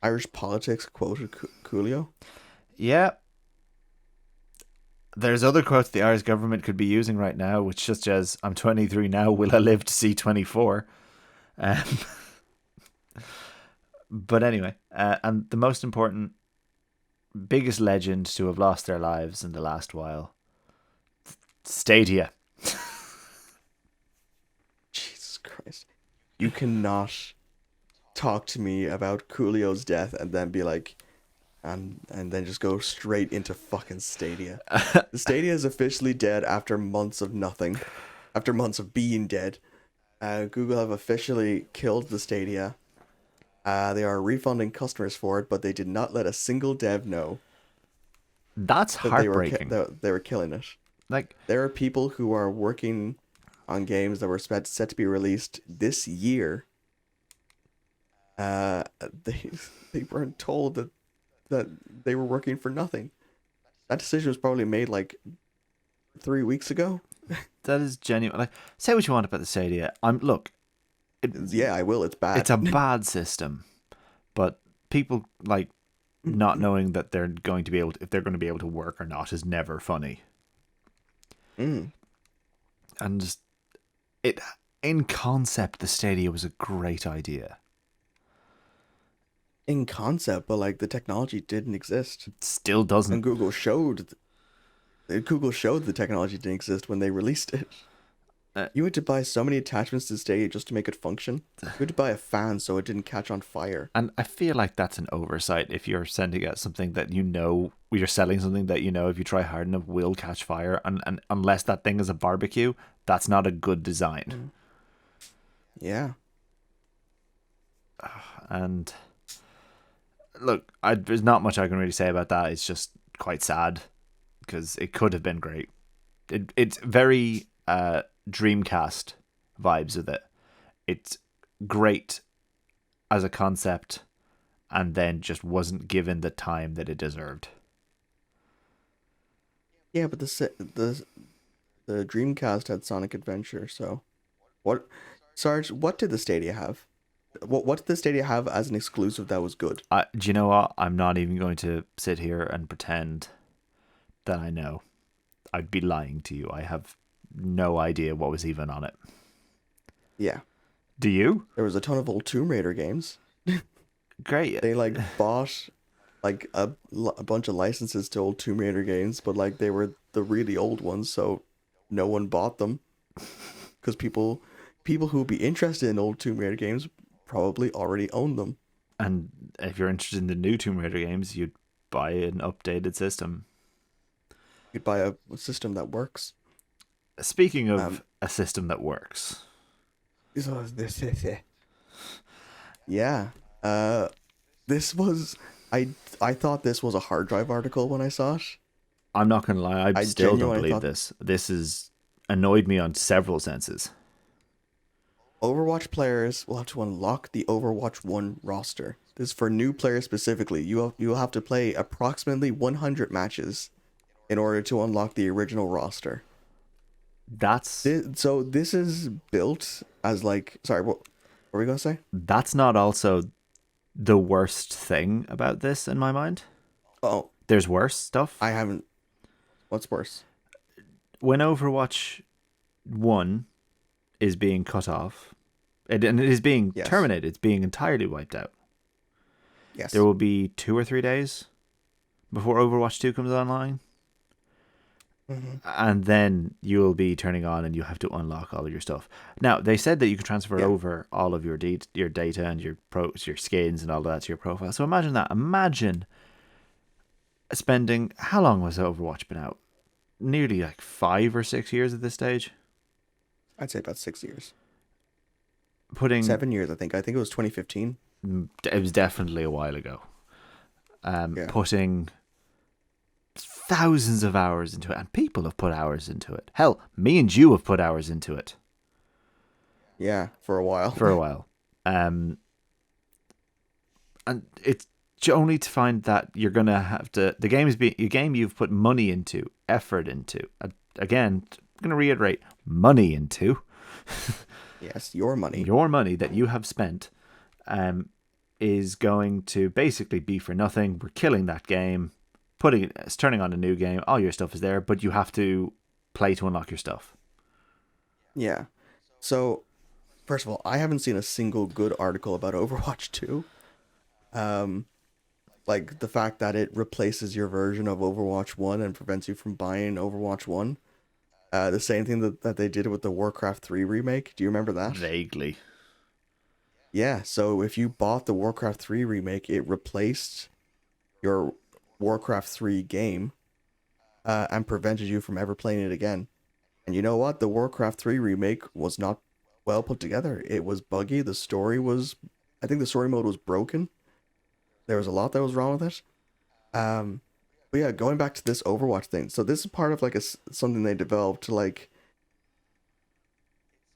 Irish politics quoted Coolio?
Yeah. There's other quotes the Irish government could be using right now, which such as, I'm 23 now, will I live to see 24? But anyway, and the most important, biggest legend to have lost their lives in the last while, Stadia.
Jesus Christ. You cannot talk to me about Coolio's death and then be like, and then just go straight into fucking Stadia. The Stadia is officially dead after months of nothing. After months of being dead. Google have officially killed the Stadia. They are refunding customers for it, but they did not let a single dev know.
That's heartbreaking.
They were killing it.
Like,
there are people who are working on games that were set to be released this year. They weren't told that they were working for nothing. That decision was probably made like 3 weeks ago.
That is genuine. Like, say what you want about the Stadia. it,
Yeah, I will. It's
it's
bad.
a bad system, but people like not knowing that they're going to be able to, if they're going to be able to work or not is never funny.
Mm.
And just, it in concept, the Stadia was a great idea.
In concept, but like the technology didn't exist,
It still
and
doesn't.
Google showed the technology didn't exist when they released it.
Uh,
You had to buy so many attachments to Stadia just to make it function. You had to buy a fan so it didn't catch on fire.
and I feel like that's an oversight if you're sending out something that you know, you're selling something that you know if you try hard enough will catch fire, and unless that thing is a barbecue, that's not a good design.
Mm. Yeah.
And look, there's not much I can really say about that. It's just quite sad because it could have been great. It's very Dreamcast vibes with it. It's great as a concept, and then just wasn't given the time that it deserved.
Yeah, but the Dreamcast had Sonic Adventure, so what Sarge, what did the Stadia have? What did the Stadia have as an exclusive that was good?
Do you know what? I'm not even going to sit here and pretend that I know. I'd be lying to you. I have no idea what was even on it.
Yeah.
Do you?
There was a ton of old Tomb Raider games.
Great.
They like bought like a bunch of licenses to old Tomb Raider games, but like they were the really old ones, so no one bought them because people who would be interested in old Tomb Raider games probably already own them.
And if you're interested in the new Tomb Raider games, you'd buy an updated system.
You'd buy a system that works.
Speaking of
Um,
a system that works,
so yeah. Uh, this was I thought this was a hard drive article when I saw it.
I'm not going to lie, I
I
still don't
genuinely
believe
thought
this. This has annoyed me on several senses.
Overwatch players will have to unlock the Overwatch 1 roster. This is for new players specifically. You will have to play approximately 100 matches in order to unlock the original roster.
That's
So this is built as like, sorry, what were we gonna say?
that's not also the worst thing about this in my mind.
Oh,
There's worse stuff.
I haven't. What's worse?
When Overwatch 1 is being cut off, and it is being
Yes.
terminated, it's being entirely wiped out.
Yes.
There will be 2 or 3 days before Overwatch 2 comes online.
Mm-hmm.
And then you'll be turning on and you have to unlock all of your stuff. Now, they said that you can transfer
Yeah.
over all of your data and your skins and all of that to your profile. So imagine that. Imagine spending, how long was Overwatch been out? Nearly like 5 or 6 years at this stage.
I'd say about 6 years.
Putting
7 years, I think. I think it was 2015.
It was definitely a while ago.
Yeah.
Putting thousands of hours into it, and people have put hours into it. Hell, me and you have put hours into it
Yeah, for a while.
for a while. And it's only to find that you're gonna have to. The game is a game you've put money into, effort into. Again, I'm gonna reiterate, money into.
Yes, your money.
Your money that you have spent, is going to basically be for nothing. We're killing that game, turning on a new game. All your stuff is there, but you have to play to unlock your stuff.
Yeah. So, first of all, I haven't seen a single good article about Overwatch 2. Like the fact that it replaces your version of Overwatch 1 and prevents you from buying Overwatch 1. The same thing that they did with the Warcraft 3 remake. Do you remember that?
Vaguely.
Yeah, so if you bought the Warcraft 3 remake, it replaced your Warcraft 3 game and prevented you from ever playing it again. And you know what? The Warcraft 3 remake was not well put together. It was buggy. I think the story mode was broken. There was a lot that was wrong with it. But yeah, going back to this Overwatch thing. So this is part of like something they developed to like.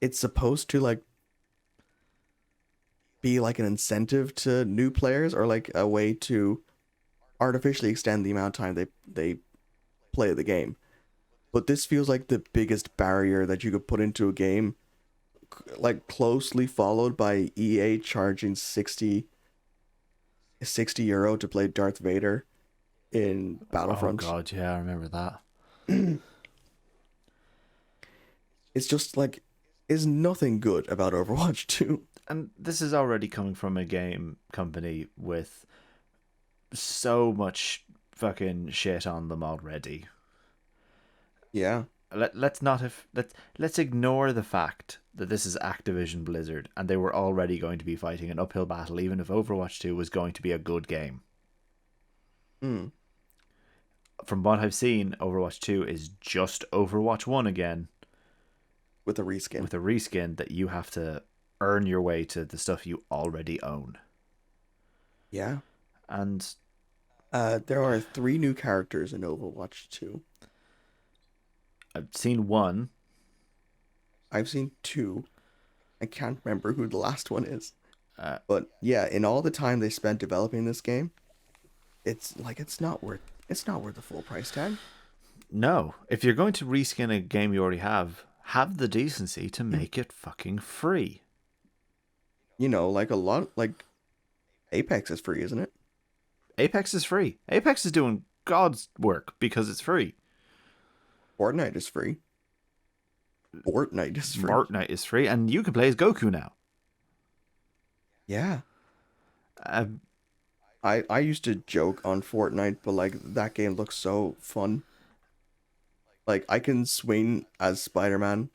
It's supposed to like be like an incentive to new players or like a way to artificially extend the amount of time they play the game. But this feels like the biggest barrier that you could put into a game like closely followed by EA charging 60 euro to play Darth Vader in
Oh
Battlefront.
god, yeah, I remember that.
It's just like, is nothing good about Overwatch 2.
And this is already coming from a game company with so much fucking shit on them already.
Yeah.
Let's not have let's ignore the fact that this is Activision Blizzard and they were already going to be fighting an uphill battle even if Overwatch 2 was going to be a good game.
Mm.
From what I've seen, Overwatch 2 is just Overwatch 1 again
With a reskin.
with a reskin that you have to earn your way to the stuff you already own.
Yeah.
And
There are 3 new characters in Overwatch 2.
I've seen one.
I've seen 2. I can't remember who the last one is.
Uh,
But yeah, in all the time they spent developing this game, it's not worth the full price tag.
no, if you're going to reskin a game you already have the decency to make it fucking free.
You know, like a lot, like Apex is free, isn't it?
Apex is free. Apex is doing God's work because it's free.
Fortnite is free. Fortnite is free.
Fortnite is free, and you can play as Goku now.
Yeah.
Um,
I used to joke on Fortnite, but like that game looks so fun. Like I can swing as Spider-Man,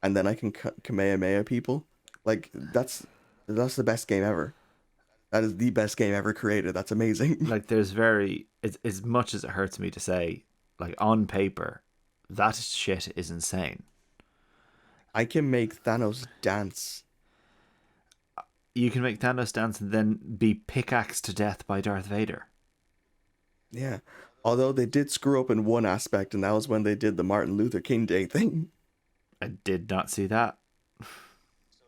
and then I can Kamehameha people. Like that's the best game ever. That is the best game ever created. That's amazing.
like, as much as it hurts me to say, like, on paper, that shit is insane.
I can make Thanos dance.
You can make Thanos dance and then be pickaxed to death by Darth Vader.
Yeah. Although they did screw up in one aspect, and that was when they did the Martin Luther King Day thing.
I did not see that.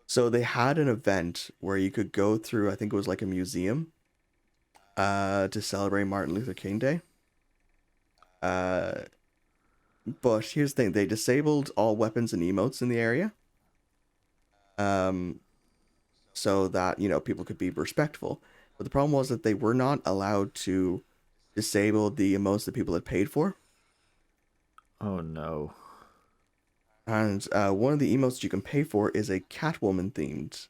So they had an event where you could go through, I think it was like a museum, to celebrate Martin Luther King Day. But here's the thing, they disabled all weapons and emotes in the area. So that, you know, people could be respectful. But the problem was that they were not allowed to disable the emotes that people had paid for.
Oh no.
And one of the emotes you can pay for is a Catwoman themed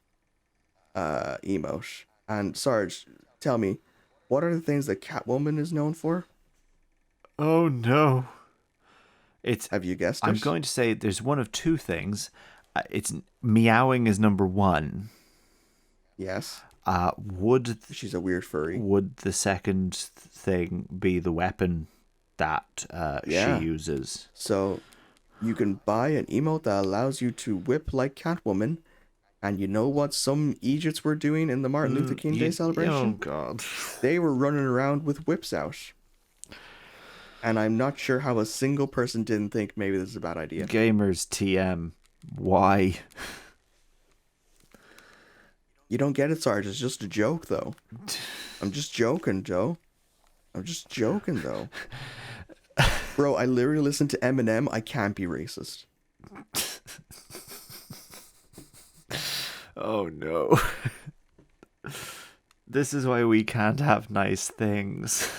emote. And Sarge, tell me, what are the things that Catwoman is known for?
Oh no.
Have you guessed it?
I'm going to say there's one of two things. It's meowing is number one.
Yes.
She's
a weird furry.
Would the second thing be the weapon that she uses?
So you can buy an emote that allows you to whip like Catwoman. And you know what some Egypts were doing in the Martin Luther King Day celebration?
Oh, God.
They were running around with whips out. And I'm not sure how a single person didn't think maybe this is a bad idea.
Gamers TM. Why?
You don't get it, Sarge. It's just a joke, though. I'm just joking, Joe. I'm just joking, though. Bro, I literally listen to Eminem. I can't be racist.
Oh, no. This is why we can't have nice things.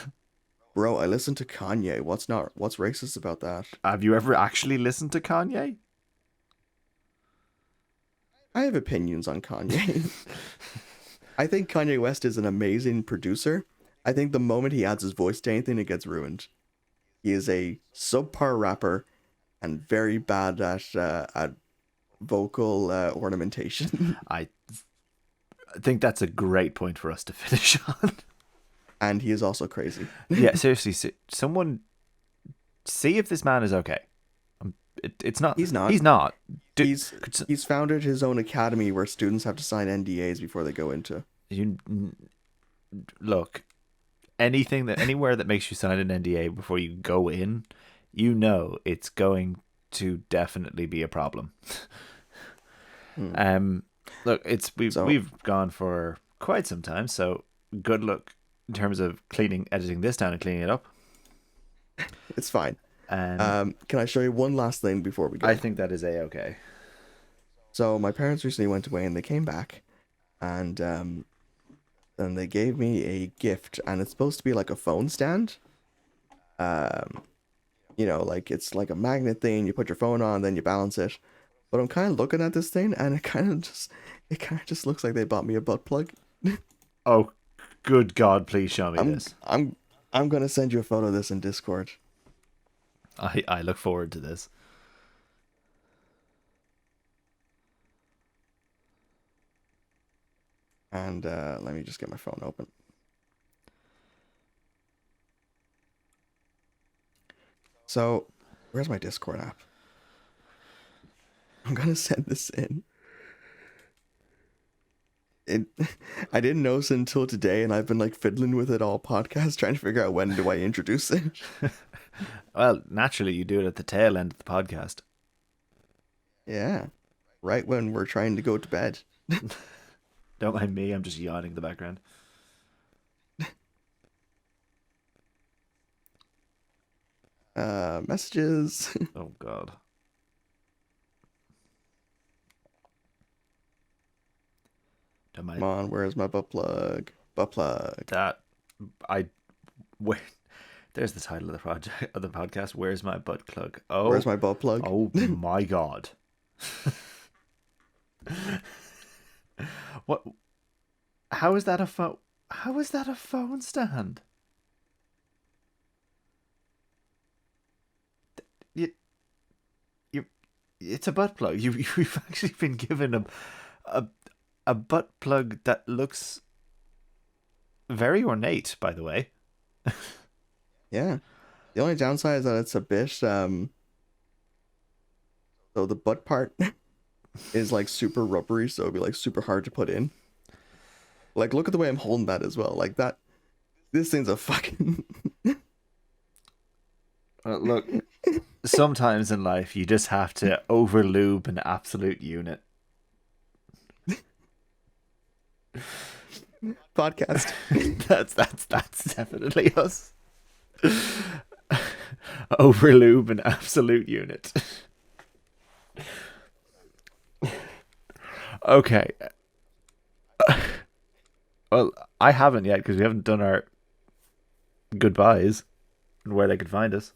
Bro, I listen to Kanye. What's racist about that?
Have you ever actually listened to Kanye?
I have opinions on Kanye. I think Kanye West is an amazing producer. I think the moment he adds his voice to anything, it gets ruined. He is a subpar rapper and very bad at vocal ornamentation.
I think that's a great point for us to finish on.
And he is also crazy.
Yeah, seriously, someone see if this man is okay. It's not.
He's not.
He's not.
He's founded his own academy where students have to sign NDAs before they go into.
Look, anywhere that makes you sign an NDA before you go in, you know it's going to definitely be a problem. Look, we've gone for quite some time, so good luck in terms of editing this down and cleaning it up.
It's fine. Can I show you one last thing before we go?
I think that is a-okay.
So my parents recently went away and they came back, and then they gave me a gift, and it's supposed to be like a phone stand. Um, like it's like a magnet thing. You put your phone on, then you balance it. But I'm kind of looking at this thing, and it kind of just looks like they bought me a butt plug.
Oh, good God! Please show me
I'm
this.
I'm I'm gonna send you a photo of this in Discord.
I look forward to this.
And let me just get my phone open. So, where's my Discord app? I'm gonna send this in. It, I didn't notice it until today, and I've been like fiddling with it all podcast, trying to figure out when do I introduce it.
Well, naturally, you do it at the tail end of the podcast.
Yeah, right when we're trying to go to bed.
Don't mind me. I'm just yawning in the background.
Messages.
Oh God. Don't
Come
mind
on, where's my butt plug? Butt plug.
that. I where. There's the title of the project of the podcast. Where's my butt plug?
Where's
Oh,
my butt plug?
oh my God. What? How is that a phone? How is that a phone stand? You, you, it's a butt plug. You've actually been given a a butt plug that looks very ornate, by the way.
Yeah. The only downside is that it's a bit so the butt part is like super rubbery, so it'd be like super hard to put in. Like look at the way I'm holding that as well. Like that this thing's a fucking
Look, sometimes in life you just have to overlube an absolute unit.
podcast.
That's definitely us. Overlube an absolute unit. Okay. Well, I haven't yet because we haven't done our goodbyes and where they could find us.